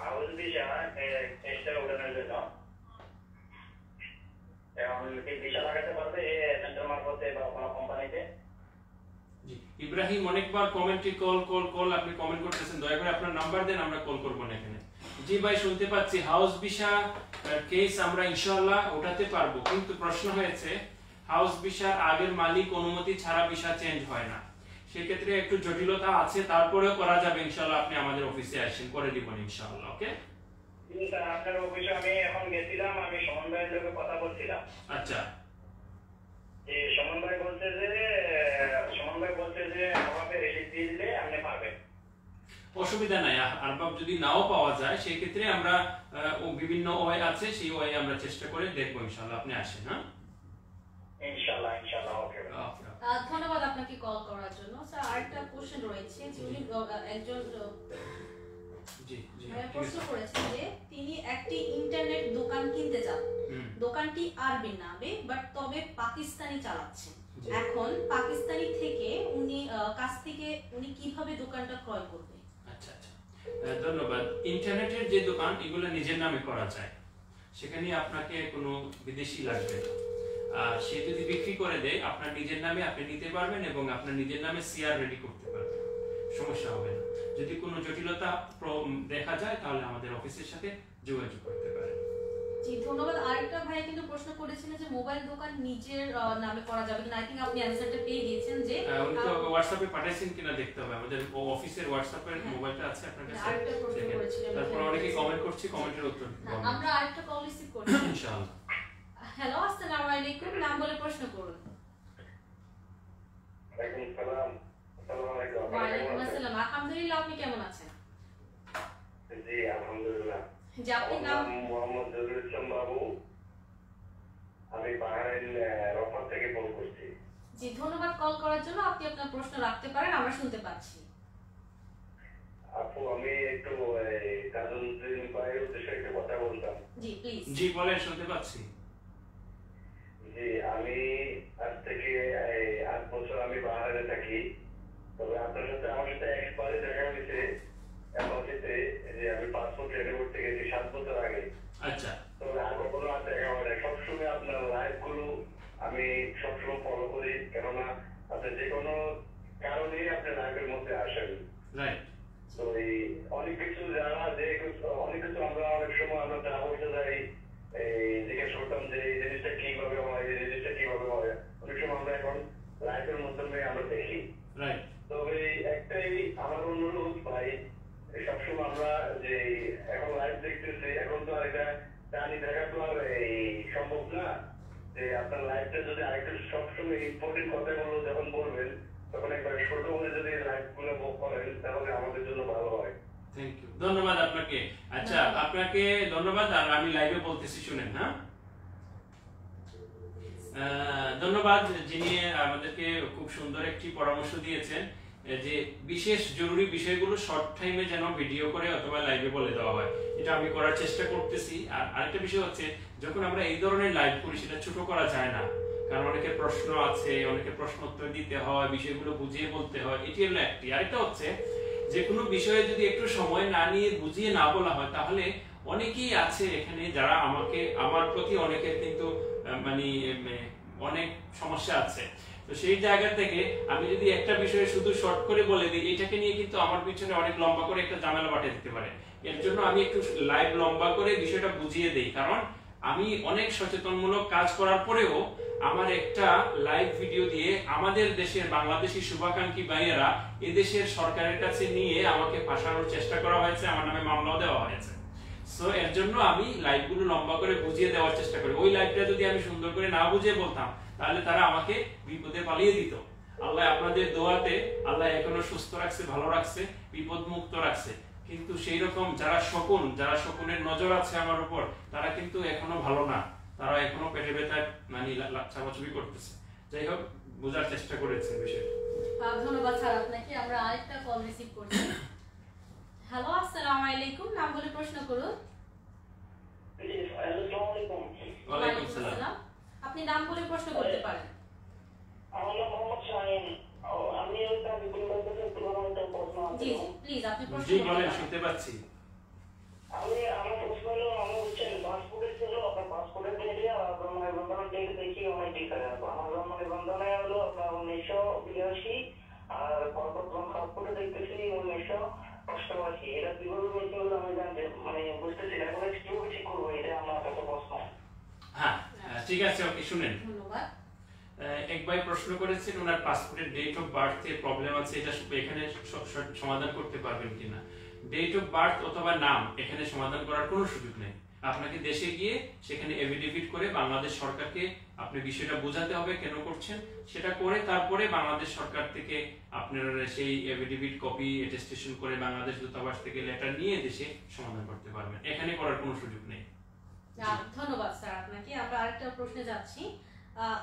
হাউস ভিসা কেসটা ওঠানোর জন্য এখন কি ভিসা লাগাতে পারবে সেন্টার মারফতে বা কোনো কোম্পানিতে? জি, ইব্রাহিম অনেকবার কমেন্টে কল আপনি কমেন্ট করতেছেন, দয়া করে আপনার নাম্বার দেন, আমরা কল করব না এখানে। জি ভাই, শুনতে পাচ্ছি, হাউস ভিসা কেস আমরা ইনশাআল্লাহ ওঠাতে পারবো, কিন্তু প্রশ্ন হয়েছে হাউস ভিসার আগের মালিক অনুমতি ছাড়া ভিসা চেঞ্জ হয় না, সেক্ষেত্রে একটু জটিলতা আছে, তারপরেও করা যাবে ইনশাআল্লাহ। আপনি আমাদের অফিসে আসেন, করে দিব ইনশাআল্লাহ। ওকে স্যার, আপনার অফিসে আমি এখন গেছিলাম, আমি সুমন ভাইয়ের লোকে কথা বলছিলাম। আচ্ছা, সুমন ভাই বলছে যে আমাকে রিলিজ দিয়ে দিলে আপনি পাবেন, অসুবিধা নাই। আর যদি নাও পাওয়া যায় সেই ক্ষেত্রে আমরা বিভিন্ন ওয়ে আছে, সেই ওয়ে আমরা চেষ্টা করে দেখবো ইনশাআল্লাহ। আপনি আসেন। হ্যাঁ, ইনশাআল্লাহ। ওকে, ধন্যবাদ আপনাকে কল করার জন্য। স্যার, আরেকটা কোশ্চেন রয়েছে যে উনি একজন প্রশ্ন করেছেন যে তিনি একটি ইন্টারনেট দোকান কিনতে চান, দোকানটি আরবি নামে বাট তবে পাকিস্তানি চালাচ্ছেন। এখন পাকিস্তানি থেকে কাছ থেকে উনি কিভাবে দোকানটা ক্রয় করবে? আচ্ছা, ধন্যবাদ। ইন্টারনেটের যে দোকান, এগুলো নিজের নামে করা যায়, সেখানে আপনাকে কোনো বিদেশি লাগবে না। আর সে যদি বিক্রি করে দেয় আপনার নিজের নামে, আপনি নিতে পারবেন এবং আপনার নিজের নামে শেয়ার রেডি করতে পারবেন, সমস্যা হবে না। যদি কোনো জটিলতা দেখা যায় তাহলে আমাদের অফিসের সাথে যোগাযোগ করতে পারেন। জি ধন্যবাদ। আরেকটা ভাই কিন্তু প্রশ্ন করেছিলেন যে মোবাইল দোকান নিজের নামে করা যাবে কিনা। আই থিংক আপনি অ্যানসারটা পেয়ে গিয়েছেন। যে উনি তো হোয়াটসঅ্যাপে পাঠাইছেন কিনা দেখতে হবে, আমাদের অফিসের হোয়াটসঅ্যাপের মোবাইলটা আছে আপনার কাছে। আরেকটা প্রশ্ন করেছিলেন, তারপর অনেকে কমেন্ট করছে, কমেন্টের উত্তর আমরা আরেকটা কল রিসিভ করছি ইনশাআল্লাহ। হ্যালো, আসসালামু আলাইকুম, নাম বলে প্রশ্ন করুন। ওয়ালাইকুম সালাম। আসসালামু আলাইকুম। ওয়ালাইকুম আসসালাম। আলহামদুলিল্লাহ, আপনি কেমন আছেন? জি আলহামদুলিল্লাহ। যে আপনি নাম? মোহাম্মদ জহুরুল ইসলাম বাবু, আমি বাহরাইন রফা থেকে ফোন করছি। জি ধন্যবাদ কল করার জন্য। আপনি আপনার প্রশ্ন রাখতে পারেন, আমরা শুনতে পাচ্ছি। আপু, আমি একটু কাজলউদ্দিন ভাইয়ের উদ্দেশ্যে একটু কথা বলতাম। জি প্লিজ। জি বলেন, শুনতে পাচ্ছি। জি, আমি আজ থেকে 8 বছর আমি বাহারে থাকি। তবে আপনার সাথে আমার সাথে একবারে দেখা হয়েছে এমনটিতে যে আমি পাসপোর্ট রেডি করতে গেছি 7 বছর আগে। আচ্ছা, তবে আর কখনো আর দেখা হয় না। সবসময় আপনার লাইভ গুলো আমি সবসময় ফলো করি, কেননা আপনি যে কোনো কারণে আপনি লাইভের মধ্যে আসেন। রাইট। তো এই অনেক কিছু জানা, অনেক কিছু আমরা অনেক সময় আমরা ট্রাভেলতে যাই, জিজ্ঞেস করতাম যে এই জিনিসটা কিভাবে হয়, এই জিনিসটা কিভাবে হয়। অনেক সময় আমরা এখন লাইভের মাধ্যমে আমরা দেখি। রাইট। তবে একটাই আমার অনুরোধ ভাই, সবসময় আমরা যে এখন লাইভ দেখতেছি, এখন তো আর এটা জানি দেখা তো আর সম্ভব না, যে আপনার লাইভটা যদি আরেকটু সবসময় ইম্পর্টেন্ট কথাগুলো যখন বলবেন তখন একবার ছোট করে যদি লাইভ গুলো বুক করেন তাহলে আমাদের জন্য ভালো হয়। থ্যাংক ইউ, ধন্যবাদ আপনাকে। আচ্ছা, আপনাকে ধন্যবাদ। আর আমি লাইভে বলতেছি, শুনেন। হ্যাঁ, ধন্যবাদ যিনি আমাদেরকে খুব সুন্দর একটি পরামর্শ দিয়েছেন যে বিশেষ জরুরি বিষয়গুলো শর্ট টাইমে যেন ভিডিও করে অথবা লাইভে বলে দেওয়া হয়। এটা আমি করার চেষ্টা করতেছি। আর আরেকটা বিষয় হচ্ছে, যখন আমরা এই ধরনের লাইভ করি সেটা ছোট করা যায় না, কারণ অনেকের প্রশ্ন আছে, অনেকের প্রশ্ন উত্তর দিতে হয়, বিষয়গুলো বুঝিয়ে বলতে হয়। এটি হলো একটি। আরেকটা হচ্ছে, যে কোনো বিষয়ে যদি একটু সময় না নিয়ে বুঝিয়ে না বলা হয় তাহলে অনেকেই আছে এখানে যারা আমার প্রতি অনেকের কিন্তু মানে অনেক সমস্যা আছে। তো সেই জায়গা থেকে আমি যদি একটা বিষয়ে শুধু শর্ট করে বলে দিই, এটাকে নিয়ে কিন্তু আমার পিছনে অনেক লম্বা করে একটা ঝামেলা বাটে দিতে পারে। এর জন্য আমি একটু লাইভ লম্বা করে বিষয়টা বুঝিয়ে দেই, কারণ আমি অনেক সচেতনমূলক কাজ করার পরেও আমার একটা লাইভ ভিডিও দিয়ে আমাদের দেশের বাংলাদেশি শুভাকাঙ্ক্ষী ভাইয়েরা এদেশের সরকারের কাছে নিয়ে আমাকে ফাঁসানোর চেষ্টা করা হয়েছে, আমার নামে মামলাও দেওয়া হয়েছে। সো এর জন্য আমি লাইভগুলো লম্বা করে বুঝিয়ে দেওয়ার চেষ্টা করি। ওই লাইভটা যদি আমি সুন্দর করে না বুঝিয়ে বলতাম, তাহলে তারা আমাকে বিপদে পালিয়ে দিত। আল্লাহ আপনাদের দোয়াতে আল্লাহ এখনো সুস্থ রাখছে, ভালো রাখছে, বিপদ মুক্ত রাখছে, কিন্তু সেই রকম যারা শকুনের নজর আছে আমার উপর, তারা কিন্তু এখনো ভালো না, তারা এখনো পেটে ব্যথায় মানে চাপাচুপি করতেছে। যাই হোক, বোঝার চেষ্টা করেছেন বিষয়টা। ধন্যবাদ স্যার আপনাকে। আমরা আরেকটা কল রিসিভ করছি। হ্যালো, আসসালামু আলাইকুম, নাম বলে প্রশ্ন করুন। ওয়ালাইকুম আসসালাম। আপনি নাম বলে প্রশ্ন করতে পারেন। আমার নাম মোহাম্মদ শাহিন। আমি একটা প্রশ্ন আছে। জি প্লিজ আপনি প্রশ্ন জি করতে বলেন, পারেন। শুনতে পাচ্ছি। আমার প্রশ্ন হলো, আমি হচ্ছেন পাসপোর্টের ছিল, আপনার পাসপোর্টের ডেটে আর আপনার বন্ধনের ডেট দেখি অনেক ডিফারেন্স। আমার বন্ধনে হলো আপনার 1982 আর পাসপোর্টে দেখতেছি 1988। এটা কিভাবে মিলতে হলো আমি জানতে মানে বুঝতেছি না, এখন কিভাবে ঠিক করবো, এটা আমার একটা প্রশ্ন। হ্যাঁ ঠিক আছে, ওকে শুনেন। ধন্যবাদ। এক ভাই প্রশ্ন করেছেন ওনার পাসপোর্টের ডেট অফ বার্থ এ প্রবলেম আছে, এটা এখানে সমাধান করতে পারবেন কিনা। ডেট অফ বার্থ অথবা নাম এখানে সমাধান করার কোনো সুযোগ নেই। আপনাকে দেশে গিয়ে সেখানে এফিডেভিট করে বাংলাদেশ সরকারকে আপনি বিষয়টা বোঝাতে হবে কেন করছেন, সেটা করে তারপরে বাংলাদেশ সরকার থেকে আপনার সেই এফিডেভিট কপি অ্যাটেস্টেশন করে বাংলাদেশ দূতাবাস থেকে লেটার নিয়ে দেশে সমাধান করতে পারবেন। এখানে করার কোনো সুযোগ নেই। ধন্যবাদ স্যার আপনাকে। আমরা আরেকটা প্রশ্নে যাচ্ছি।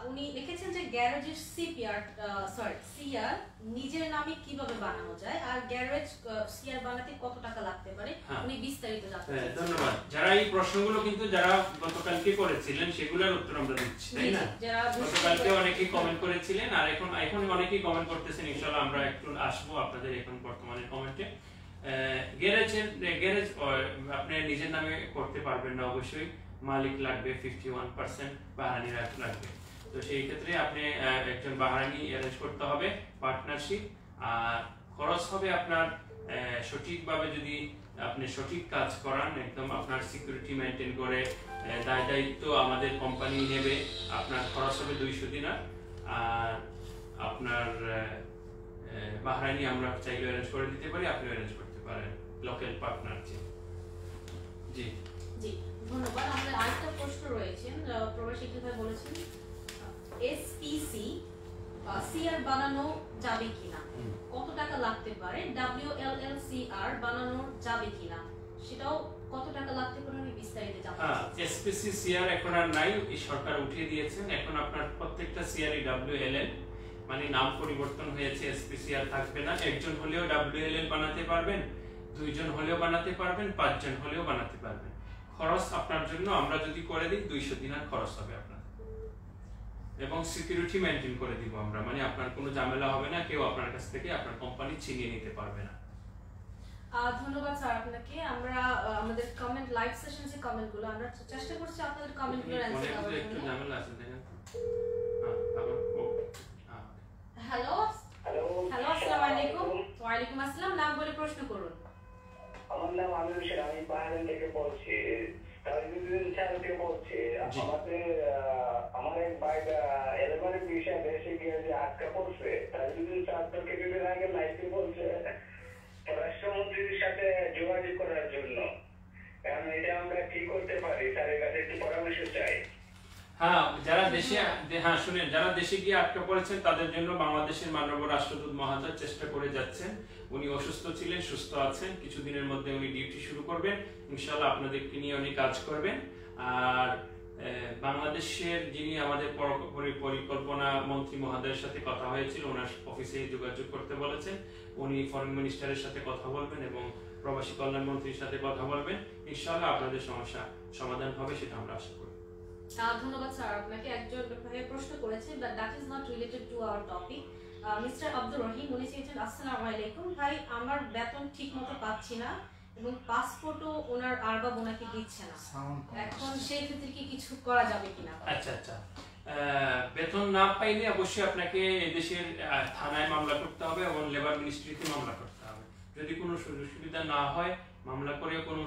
উনি লিখেছেন যে গ্যারেজের সিআর নিজের নামে কিভাবে বানানো যায়, আর গ্যারেজ সিআর বানাতে কত টাকা লাগতে পারে, উনি বিস্তারিত জানতে চান। ধন্যবাদ। যারা এই প্রশ্নগুলো কিন্তু যারা গতকালকে করেছিলেন সেগুলোর উত্তর আমরা দিচ্ছি, তাই না? গতকালকে অনেকেই কমেন্ট করেছিলেন আর এখন অনেকেই কমেন্ট করতেছেন। ইনশাআল্লাহ আমরা একটু আসবো আপনাদের এখন বর্তমানে কমেন্টে। গ্যারেজ আপনি নিজের নামে করতে পারবেন না, অবশ্যই মালিক লাগবে, 51% বাহারানি লাগবে। তো সেই ক্ষেত্রে আপনি একজন বাহারানি অ্যারেঞ্জ করতে হবে, পার্টনারশিপ। আর খরচ হবে আপনার সঠিকভাবে যদি আপনি সঠিক কাজ করান, একদম আপনার সিকিউরিটি মেনটেন করে দায় দায়িত্ব আমাদের কোম্পানি নেবে, আপনার খরচ হবে 200 দিনার। আর আপনার বাহারানি আমরা চাইলে অ্যারেঞ্জ করে দিতে পারি, আপনি অ্যারেঞ্জ করতে পারেন লোকাল পার্টনার। জি জি ধন্যবাদ। আমাদের আরেকটা প্রশ্ন রয়েছে, প্রবাসী ভাই বলেছেন এসপিসি সিআর বানানো যাবে কিনা, কত টাকা লাগতে পারে, WLLCR বানানো যাবে কিনা, সেটাও কত টাকা লাগতে পারে আমি বিস্তারিত জানতে চাই। এসপিসি সিআর এখন আর নাই, এই সরকার উঠিয়ে দিয়েছেন। এখন আপনার প্রত্যেকটা সিআরই WLL, মানে নাম পরিবর্তন হয়েছে, এসপিসি আর থাকবে না। একজন হলেও WLL বানাতে পারবেন, 2 জন হলেও বানাতে পারবেন, 5 জন হলেও বানাতে পারবেন। খরচ আপনার জন্য আমরা যদি করে দিই 200 দিনার খরচ হবে আপনার, এবং সিকিউরিটি মেইনটেইন করে দিব আমরা, মানে আপনার কোনো ঝামেলা হবে না, কেউ আপনার কাছ থেকে আপনার কোম্পানি ছিনিয়ে নিতে পারবে না। ধন্যবাদ স্যার আপনাকে। আমরা আমাদের কমেন্ট লাইভ সেশনে কমেন্টগুলো আমরা চেষ্টা করছি আপনাদের কমেন্টগুলোর অ্যানসার দেওয়ার জন্য। একটু ঝামেলা আছে দেখেন। হ্যালো আসসালামু আলাইকুম। ওয়া আলাইকুম আসসালাম, নাম বলে প্রশ্ন করুন। আমার নাম আমির হোসেন, আমি বাহারাইন থেকে বলছি। আমার এক ভাই এলেমারের বিষয়ে দেশে গিয়ে যে আটকা পড়ছে, তাজুদ্দিন চাঁদকে কিছুদিন আগে লাইভে বলছে পররাষ্ট্রমন্ত্রীর সাথে যোগাযোগ করার জন্য। কারণ এটা আমরা কি করতে পারি, তাদের কাছে একটু পরামর্শ চাই। শুনেন, যারা দেশে গিয়ে আটকা পড়েছেন তাদের জন্য বাংলাদেশের মাননীয় রাষ্ট্রদূত মহোদয় চেষ্টা করে যাচ্ছেন। উনি অসুস্থ ছিলেন, সুস্থ আছেন, কিছুদিনের মধ্যে উনি ডিউটি শুরু করবেন। ইনশাআল্লাহ আপনাদেরকে নিয়ে উনি কাজ করবেন। আর বাংলাদেশের যিনি আমাদের পরিকল্পনা মন্ত্রী মহোদয়ের সাথে কথা হয়েছিল, ওনার অফিসে যোগাযোগ করতে বলেছেন। উনি ফরেন মিনিস্টারের সাথে কথা বলবেন এবং প্রবাসী কল্যাণ মন্ত্রীর সাথে কথা বলবেন। ইনশাআল্লাহ আপনাদের সমস্যা সমাধান হবে, সেটা আমরা আশা করি। ধন্যবাদ স্যার আপনাকে। একজন ভাই প্রশ্ন করেছে, but that is not related to our topic. Mister Abdur Rahim উনি চেয়েছেন, আসসালামু আলাইকুম ভাই, আমার বেতন ঠিকমতো পাচ্ছি না এবং পাসপোর্টও ওনার আরবাব ওনাকে দিচ্ছে না, এখন সেই ক্ষেত্রে কি কিছু করা যাবে কিনা? আচ্ছা, বেতন না পাইলে অবশ্যই আপনাকে এদেশের থানায় মামলা করতে হবে এবং লেবার মিনিস্ট্রিতে মামলা করতে হবে। যদি কোনো সুযোগ সুবিধা না হয়, মামলা করে কোনো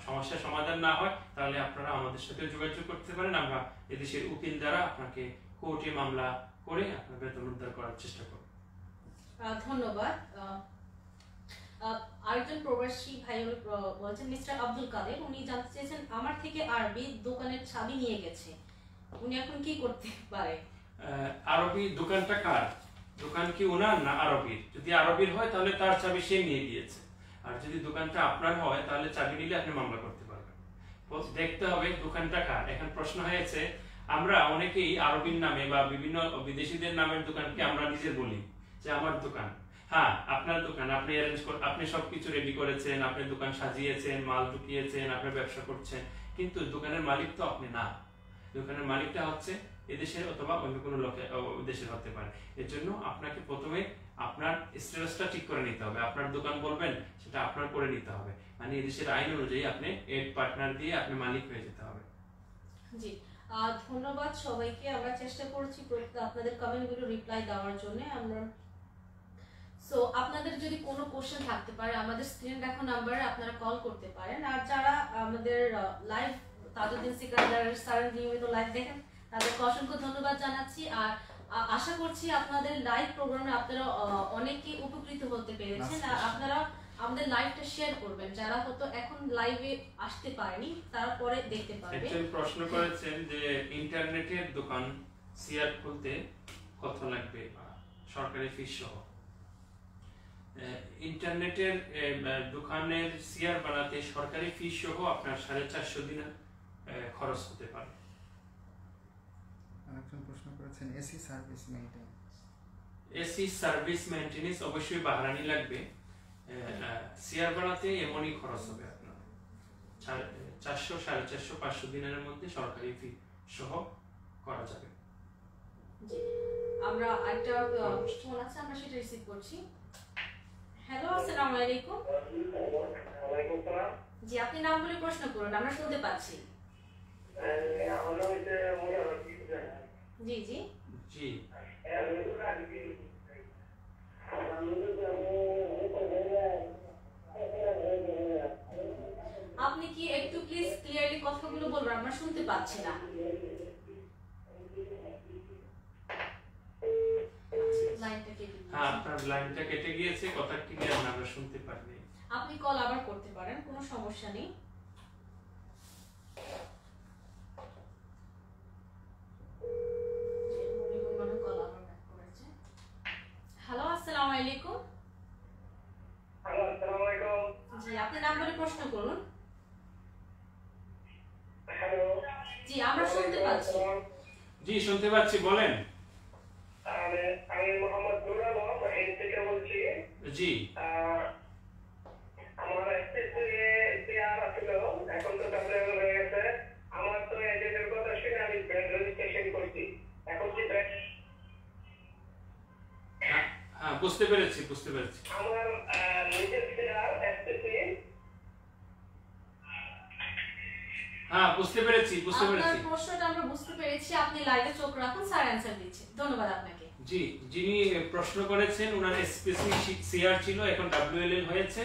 সমস্যার সমাধান না হয়, তাহলে আপনারা আমাদের সাথে যোগাযোগ করতে পারেন। আমরা এদেশের উকিল দ্বারা আপনাকে কোর্টে মামলা করে আপনার বেতন উদ্ধার করার চেষ্টা করব। ধন্যবাদ। আরেকজন প্রবাসী ভাই বলছেন মিস্টার আব্দুল কাদের, উনি জানতে চেয়েছেন আমার থেকে আরবি দোকানের চাবি নিয়ে গেছে, উনি এখন কি করতে পারে? আরবি দোকানটা কার? দোকান কি ওনার না আরবির? যদি আরবির হয় তাহলে তার চাবি সে নিয়ে গিয়েছে, আর যদি দোকানটা আপনার হয় তাহলে চাবি নিলে আপনি মামলা করতে পারবেন। দেখতে হবে দোকানটা কার। এখন প্রশ্ন হয়েছে আমরা অনেকেই আরবির নামে বা বিভিন্ন বিদেশিদের নামের দোকানকে আমরা নিজে বলি যে আমার দোকান। হ্যাঁ, আপনার দোকান, আপনি আপনি সবকিছু রেডি করেছেন, আপনি দোকান সাজিয়েছেন, মাল ঢুকিয়েছেন, আপনি ব্যবসা করছেন, কিন্তু দোকানের মালিক তো আপনি না। দোকানের মালিকটা হচ্ছে এদেশের অথবা অন্য কোনো দেশের হতে পারে। এর জন্য আপনাকে প্রথমে আপনার স্ট্যাটাসটা ঠিক করে নিতে হবে। আপনার দোকান বলবেন সেটা আপনার করে নিতে হবে, মানে এদেশের আইন অনুযায়ী আপনি এড পার্টনার দিয়ে আপনি মালিক হয়ে যেতে হবে। জি, ধন্যবাদ সবাইকে। আমরা চেষ্টা করছি আপনাদের কমেন্টগুলো রিপ্লাই দেওয়ার জন্য। আমরা সো আপনাদের যদি কোনো কোশ্চেন থাকতে পারে আমাদের স্ক্রিনে দেখা নাম্বারে আপনারা কল করতে পারেন। আর যারা আমাদের লাইভ তাজউদ্দিন সিকান্দার স্যারের নিয়মিত লাইভ দেখেন তাদেরকে অসংখ্য ধন্যবাদ জানাচ্ছি। আর আশা করছি আপনাদের লাইভ প্রোগ্রামে আপনারা অনেকে উপকৃত হতে পেরেছেন। আর আপনারা আমাদের লাইভটা শেয়ার করবেন, যারা হয়তো এখন লাইভে আসতে পারেনি তারা পরে দেখতে পারবে। একজন প্রশ্ন করেছেন যে ইন্টারনেটের দোকান সিআর খুলতে কত লাগবে সরকারি ফিস সহ। ইন্টারনেটের দোকানের সিআর বানাতে সরকারি ফিস সহ আপনার 450 দিন খরচ হতে পারে। আরেকজন প্রশ্ন করেছেন AC service maintenance. AC service maintenance অবশ্যই বাহরানি লাগবে। সিআর বানাতে এমনই খরচ হবে আপনার 400, 450, 500 দিনের মধ্যে সরকারি ফি সহ করা যাবে। জি, আমরা একটা ফোন আছে, আমরা সেটা রিসিভ করছি। হ্যালো, আসসালামু আলাইকুম। ওয়ালাইকুম সালাম। জি, আপনি নাম বলে প্রশ্ন করুন, আমরা শুনতে পাচ্ছি। জি জি জি, আপনি কি একটু প্লিজ ক্লিয়ারলি কথাগুলো বলবেন, আমরা শুনতে পাচ্ছি না। হ্যাঁ, আপনার লাইনটা কেটে গিয়েছে, কথা ক্লিয়ার না, আমরা শুনতে পারিনি। আপনি কল আবার করতে পারেন, কোনো সমস্যা নেই। হ্যালো, আসসালামু আলাইকুম। জি, আপনি নাম বলে প্রশ্ন করুন। জি, আমরা শুনতে পাচ্ছি। জি, শুনতে পাচ্ছি, বলেন। আমি মোহাম্মদ নুর আলম থেকে বলছি। জি, আমার এখন তো হয়ে গেছে। আমার তো এজেন্টের কথা শুনে আমি ব্র্যান্ড রেজিস্ট্রেশন করছি। এখন কি হ্যাঁ, বুঝতে পেরেছি। আমার নিজের শেয়ার এসটিসি। হ্যাঁ, বুঝতে পেরেছি। আপনার প্রশ্নটা আমরা বুঝতে পেরেছি, আপনি লাইভে চোখ রাখুন, স্যার অ্যানসার দিচ্ছে। ধন্যবাদ আপনাকে। জি, যিনি প্রশ্ন করেছেন ওনার স্পেসিফিক সিআর ছিল, এখন ডব্লিউএলএল হয়েছে,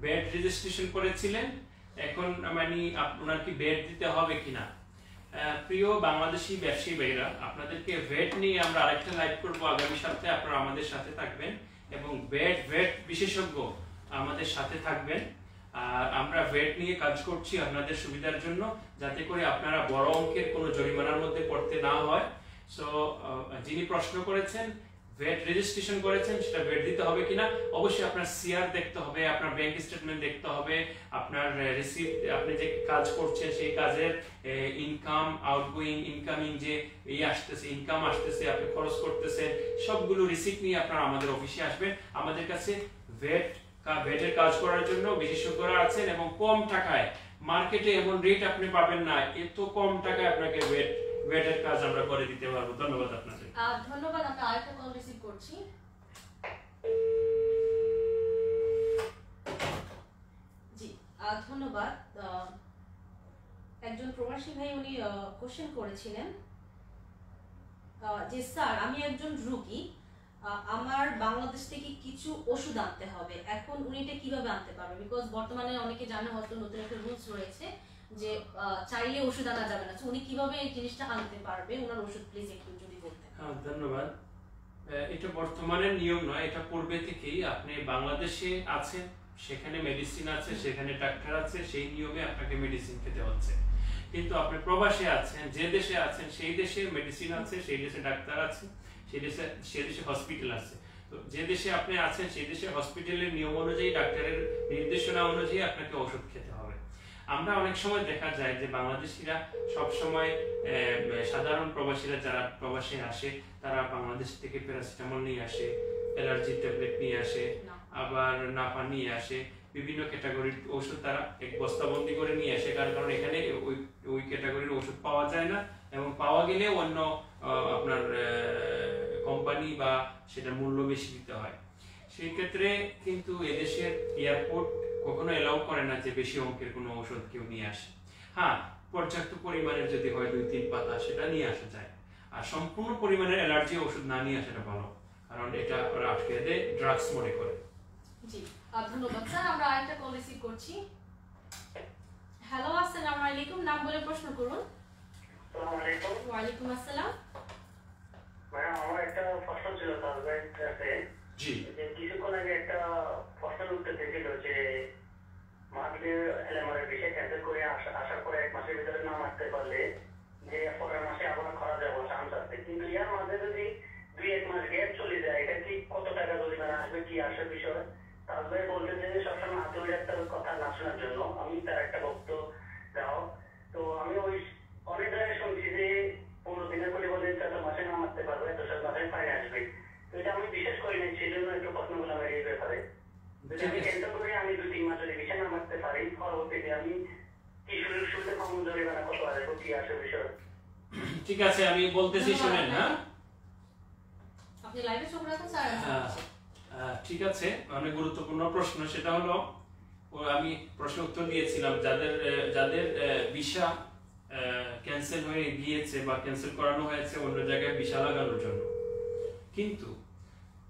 ব্যাট রেজিস্ট্রেশন করেছিলেন, এখন মানে আপনার কি ব্যাট দিতে হবে কিনা। প্রিয় বাংলাদেশি ব্যবসায়ী ভাইরা, আপনাদেরকে ভ্যাট নিয়ে আমরা আরেকটা লাইভ করব আগামী সপ্তাহে, আপনারা আমাদের সাথে থাকবেন এবং ভ্যাট বিশেষজ্ঞ আমাদের সাথে থাকবেন। আর আমরা ভ্যাট নিয়ে কাজ করছি আপনাদের সুবিধার জন্য, যাতে করে আপনারা বড় অঙ্কের কোনো জরিমানার মধ্যে পড়তে না হয়। সো যিনি প্রশ্ন করেছেন ভ্যাট রেজিস্ট্রেশন করেছেন, সেটা ভ্যাট দিতে হবে কিনা, অবশ্যই আপনার সিআর দেখতে হবে, আপনার ব্যাংক স্টেটমেন্ট দেখতে হবে, আপনার রিসিপ্ট, আপনি যে কাজ করছেন সেই কাজের ইনকাম, আউটগোয়িং, ইনকামিং যে এই আসতেছে, ইনকাম আসতেছে, আপনি খরচ করতেছেন, সবগুলো রিসিপ্ট নিয়ে আপনারা আমাদের অফিসে আসবেন। আমাদের কাছে ভ্যাটের কাজ করার জন্য বিশেষজ্ঞরা আছেন এবং কম টাকায়, মার্কেটে এমন রেট আপনি পাবেন না, এত কম টাকায় আপনাকে ভ্যাটের কাজ আমরা করে দিতে পারবো। ধন্যবাদ আপনাদের। ধন্যবাদ। আমরা আরেকটা কল রিসিভ করছি। জি, ধন্যবাদ। একজন প্রবাসী ভাই উনি কোশ্চেন করেছিলেন যে স্যার আমি একজন রোগী, আমার বাংলাদেশ থেকে কিছু ওষুধ আনতে হবে, এখন উনি এটা কিভাবে আনতে পারবে? বিকজ বর্তমানে অনেকে জানে হয়তো নতুন একটা রুলস রয়েছে যে চাইলে ওষুধ আনা যাবে না, তো উনি কিভাবে এই জিনিসটা আনতে পারবে? ওনার ওষুধ প্লিজ একটু যদি বলতেন। হ্যাঁ, ধন্যবাদ। এটা বর্তমানের নিয়ম নয়, এটা পূর্বে থেকেই। আপনি বাংলাদেশে আছেন, সেখানে মেডিসিন আছে, সেখানে ডাক্তার আছে, সেই নিয়মে আপনাকে মেডিসিন খেতে হচ্ছে। কিন্তু আপনি প্রবাসে আছেন, যে দেশে আছেন সেই দেশে মেডিসিন আছে, সেই দেশে ডাক্তার আছে, সেই দেশে হসপিটাল আছে। তো যে দেশে আপনি আছেন সেই দেশে হসপিটালের নিয়ম অনুযায়ী, ডাক্তারের নির্দেশনা অনুযায়ী আপনাকে ওষুধ খেতে হবে। আমরা অনেক সময় দেখা যায় যে বাংলাদেশিরা সব সময় সাধারণ প্রবাসীরা যারা প্রবাসে আসে তারা বাংলাদেশ থেকে প্যারাসিটামল নিয়ে আসে, অ্যালার্জি ট্যাবলেট নিয়ে আসে, আবার নাপা নিয়ে আসে, বিভিন্ন ক্যাটাগরির ওষুধ তারা এক বস্তাবন্দি করে নিয়ে আসে, কারণ এখানে ওই ক্যাটাগরির ওষুধ পাওয়া যায় না, এবং পাওয়া গেলে অন্য আপনার কোম্পানি বা সেটা মূল্য বেশি দিতে হয়। সেই ক্ষেত্রে কিন্তু এদেশের এয়ারপোর্ট কখনো এলাও করে না যে বেশি অঙ্কের কোনো ওষুধ কেউ নিয়ে আসে। হ্যাঁ, পর্যাপ্ত পরিমাণের যদি হয় 2-3 পাতা সেটা নিয়ে আসা যায়, আর সম্পূর্ণ পরিমাণের অ্যালার্জি ওষুধ না নিয়ে আসাটা ভালো, কারণ এটা ওরা আটকে দেয়, ড্রাগস মনে করে। জি ধন্যবাদ স্যার। আমরা আরেকটা কল রিসিভ করছি। হ্যালো, আসসালামু আলাইকুম, নাম বলে প্রশ্ন করুন। আসসালামু আলাইকুম। ওয়ালাইকুম আসসালাম। ম্যাডাম, আমার একটা প্রশ্ন ছিল তালবের কাছে। জি, যে কিছুক্ষণ আগে একটা প্রশ্নের উত্তর দিয়েছিল যে মান্থলি এলএমআর বিষয় ক্যান্সেল করে আসার পরে 1 মাসের ভিতরে না মারতে পারলে যে পরের মাসে আবার খরা যাওয়ার চান্স আছে, কিন্তু ইয়ার মাঝে যদি 2-1 মাস গ্যাপ চলে যায়, এটা কি কত টাকা জরিমানা আসবে, কি আসে বিষয়? তারপরে বলতেছে যে সবসময় আতুল ডাক্তারের কথা না শোনার জন্য আমি তার একটা বক্তব্য দাও। তো আমি ওই অনেক জায়গায় শুনছি যে 15 দিনের করে বলে এত মাসে না মারতে পারবে, এত সব মাসে ফাইন আসবে। তো এটা আমি বিশেষ করি নাই, সেই জন্য একটু প্রশ্ন করলাম এই ব্যাপারে। যদি আমি ক্যান্সেল করে আমি 2-3 মাস যদি বিষয় না মারতে পারি, পরবর্তীতে আমি কি সুবিধা পাবো, জরিমানা কত আসবে, কি আসে বিষয়? ঠিক আছে, আমি বলতেছি, শুনেন। হ্যাঁ, আপনি লাইভে চোখ রাখুন স্যার। ঠিক আছে, অনেক গুরুত্বপূর্ণ প্রশ্ন। সেটা হলো, আমি প্রশ্ন উত্তর দিয়েছিলাম যাদের ভিসা ক্যান্সেল হয়ে গিয়েছে বা ক্যান্সেল করানো হয়েছে অন্য জায়গায় ভিসা লাগানোর জন্য, কিন্তু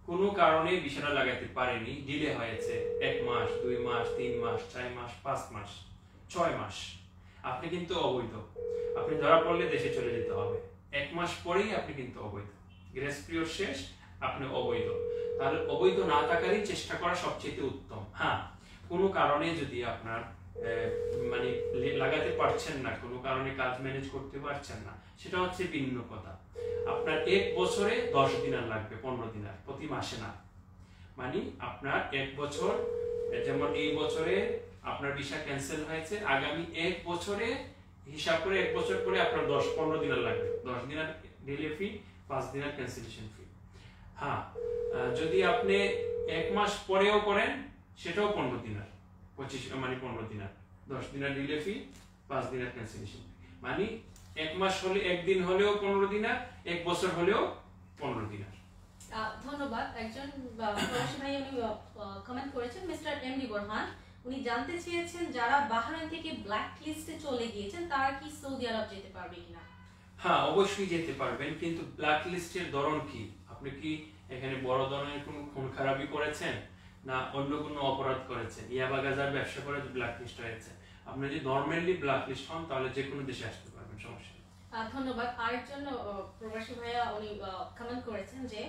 কোনো কারণে ভিসাটা লাগাতে পারেনি, ডিলে হয়েছে 1 মাস, 2 মাস, 3 মাস, 4 মাস, 5 মাস, 6 মাস, আপনি কিন্তু অবৈধ। আপনি ধরা পড়লে দেশে চলে যেতে হবে। 1 মাস পরেই আপনি কিন্তু অবৈধ, গ্রেস পিরিয়ড শেষ, আপনি অবৈধ। তাহলে অবৈধ না থাকারই চেষ্টা করা সবচেয়ে উত্তম। হ্যাঁ, কোনো কারণে যদি আপনার মানে লাগাতে পারছেন না, কোনো কারণে কাজ ম্যানেজ করতে পারছেন না, সেটা হচ্ছে ভিন্ন কথা। আপনার 1 বছরে 10 দিনার লাগবে, 15 দিনার, প্রতি মাসে না। মানে আপনার 1 বছর, যেমন এই বছরে আপনার ভিসা ক্যান্সেল হয়েছে, আগামী 1 বছরে হিসাব করে 1 বছর পরে আপনার 10-15 দিনার লাগবে। 10 দিনার ডিলে ফি, 5 দিনার ক্যান্সেলেশন ফি। হ্যাঁ, যদি আপনি 1 মাস পরেও করেন সেটাও 15 দিনার, 15 দিনার, 10 দিনার ডিলে ফি, 5 দিনার ক্যান্সেলেশন ফি। মানে 1 মাস হলে 1 দিন হলেও 15 দিনার, 1 বছর হলেও 15 দিনার। ধন্যবাদ। একজন প্রবাসী ভাই উনি কমেন্ট করেছেন, মিস্টার এমডি বোরহান, উনি জানতে চেয়েছেন যারা বাহরাইন থেকে ব্ল্যাক লিস্টে চলে গিয়েছেন তারা কি সৌদি আরব যেতে পারবে কিনা? হ্যাঁ, অবশ্যই যেতে পারবেন, কিন্তু ব্ল্যাক লিস্টের ধরন কি? আপনি কি এখানে বড় ধরনের কোনো খুন খারাপি করেছেন, না অন্য কোনো অপরাধ করেছেন, ইয়াবা গাঁজার ব্যবসা করে ব্ল্যাক লিস্ট হয়েছে? আপনি যদি নরমালি ব্ল্যাক লিস্ট হন তাহলে যে কোনো দেশে আসতে পারবেন, সমস্যা নেই। ধন্যবাদ। আরেকজন প্রবাসী ভাইয়া উনি কমেন্ট করেছেন যে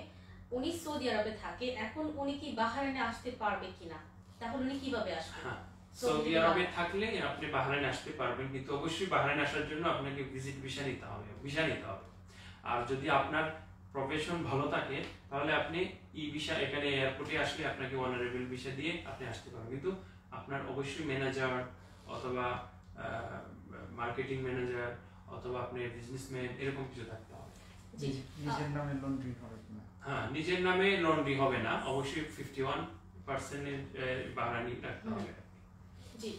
উনি সৌদি আরবে থাকে, এখন উনি কি বাহরাইনে আসতে পারবে কিনা, তাহলে উনি কিভাবে আসবেন? হ্যাঁ, সৌদি আরবে থাকলে আপনি বাহরাইন আসতে পারবেন, কিন্তু অবশ্যই বাহরাইন আসার জন্য আপনাকে ভিজিট ভিসা নিতে হবে। আর যদি আপনার প্রফেশন ভালো থাকে তাহলে আপনি ই ভিসা, এখানে এয়ারপোর্টে আসলে আপনাকে অনারেবল ভিসা দিয়ে আপনি আসতে পারবেন, কিন্তু আপনার অবশ্যই ম্যানেজার অথবা মার্কেটিং ম্যানেজার অথবা আপনি বিজনেসম্যান এরকম কিছু থাকতে হবে। নিজের নামে লন্ড্রি হবে কিনা? হ্যাঁ, নিজের নামে লন্ড্রি হবে না, অবশ্যই 51% বাহরাইনি রাখতে হবে। জি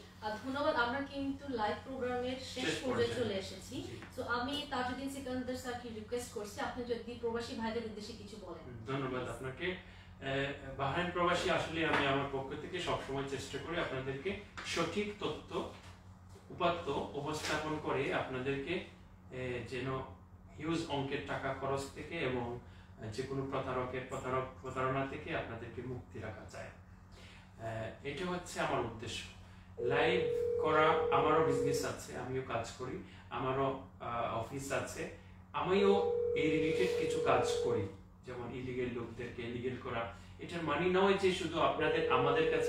ধন্যবাদ। আমরা কিন্তু লাইভ প্রোগ্রামের শেষ পর্যায়ে চলে এসেছি। তো আমি তাজউদ্দিন সিকান্দার স্যারকে রিকোয়েস্ট করছি আপনি যদি প্রবাসী ভাইদের উদ্দেশ্যে কিছু বলেন। ধন্যবাদ আপনাকে। বাহরাইন প্রবাসী আসলে আমি আমার পক্ষ থেকে সবসময় চেষ্টা করি আপনাদেরকে সঠিক তথ্য উপাত্ত উপস্থাপন করে আপনাদেরকে যেন হিউজ অঙ্কের টাকা খরচ থেকে এবং যে কোনো প্রতারণা থেকে আপনাদেরকে মুক্তি রাখা যায়। এটা হচ্ছে আমার উদ্দেশ্য। লাইভ করা, আমারও বিজনেস আছে, আমিও কাজ করি, আমারও অফিস আছে, আমিও এই রিলেটেড কিছু কাজ করি, যেমন ইলিগেল লোকদেরকে লিগেল করা। এটার মানে নয় যে শুধু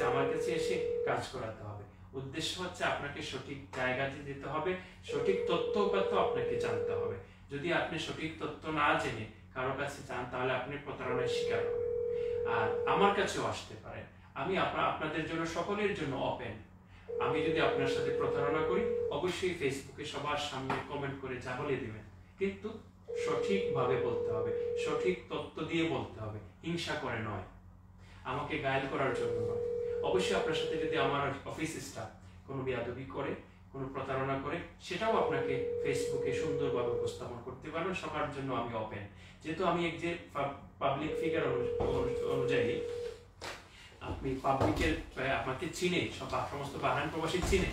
আমার কাছে এসে কাজ করাতে হবে। উদ্দেশ্য হচ্ছে আপনাকে সঠিক জায়গাতে যেতে হবে, সঠিক তথ্য উপাত্ত আপনাকে জানতে হবে। যদি আপনি সঠিক তথ্য না জেনে কারো কাছে যান তাহলে আপনি প্রতারণার শিকার হবেন। আর আমার কাছেও আসতে পারেন, আমি আপনাদের জন্য, সকলের জন্য ওপেন। আমি যদি আপনার সাথে প্রতারণা করি অবশ্যই ফেসবুকে সবার সামনে কমেন্ট করে যা বলে দিবেন, কিন্তু সঠিকভাবে বলতে হবে, সঠিক তথ্য দিয়ে বলতে হবে, হিংসা করে নয়, আমাকে গায়েল করার জন্য নয়। অবশ্যই আপনার সাথে যদি আমার অফিস স্টাফ কোনো বেয়াদবি করে, কোনো প্রতারণা করে, সেটাও আপনাকে ফেসবুকে সুন্দরভাবে উপস্থাপন করতে পারবেন, সবার জন্য আমি ওপেন। যেহেতু আমি এক যে পাবলিক ফিগার অনুযায়ী আপনি পাবলিকের আমাকে চিনে, সমস্ত বাহরাইন প্রবাসী চিনে,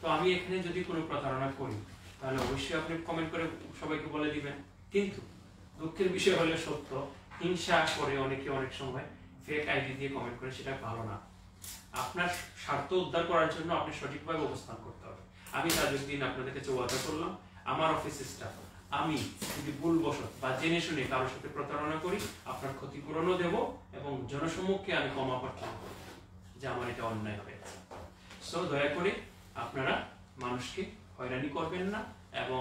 তো আমি এখানে যদি কোনো প্রতারণা করি তাহলে অবশ্যই আপনি কমেন্ট করে সবাইকে বলে দিবেন। কিন্তু দুঃখের বিষয় হলে সত্য, হিংসা করে অনেকে অনেক সময় ফেক আইডি দিয়ে কমেন্ট করে, সেটা ভালো না। আপনার স্বার্থ উদ্ধার করার জন্য আপনি সঠিকভাবে অবস্থান করতে হবে। আমি তাজউদ্দিন আপনাদের কাছে ওয়াদা করলাম, আমার অফিস স্টাফ, আমি যদি ভুলবশত বা জেনে শুনে কারোর সাথে প্রতারণা করি, আপনার ক্ষতিপূরণও দেব এবং জনসম্মুখে আমি ক্ষমা প্রার্থনা করব যে আমার এটা অন্যায় হয়েছে। সো দয়া করে আপনারা মানুষকে হয়রানি করবেন না এবং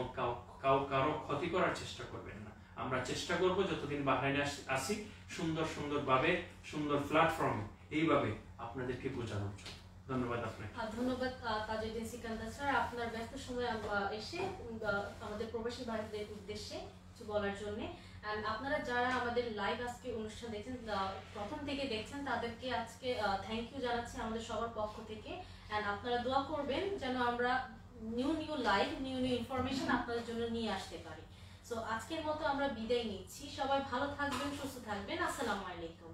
কারো ক্ষতি করার চেষ্টা করবেন না। আমরা চেষ্টা করব যতদিন বাহরাইনে আসি সুন্দরভাবে, সুন্দর প্ল্যাটফর্মে এইভাবে আপনাদেরকে বোঝানোর জন্য। ধন্যবাদ আপনাকে। ধন্যবাদ তাজউদ্দিন সিকান্দার স্যার, আপনার ব্যস্ত সময় এসে আমাদের প্রবাসী ভারতীয়দের উদ্দেশ্যে কিছু বলার জন্য। এন্ড আপনারা যারা আমাদের লাইভ আজকে অনুষ্ঠান দেখছেন, প্রথম থেকে দেখছেন, তাদেরকে আজকে থ্যাংক ইউ জানাচ্ছি আমাদের সবার পক্ষ থেকে। এন্ড আপনারা দোয়া করবেন যেন আমরা নিউ লাইভ, নিউ ইনফরমেশন আপনাদের জন্য নিয়ে আসতে পারি। সো আজকের মতো আমরা বিদায় নিচ্ছি। সবাই ভালো থাকবেন, সুস্থ থাকবেন। আসসালামু আলাইকুম।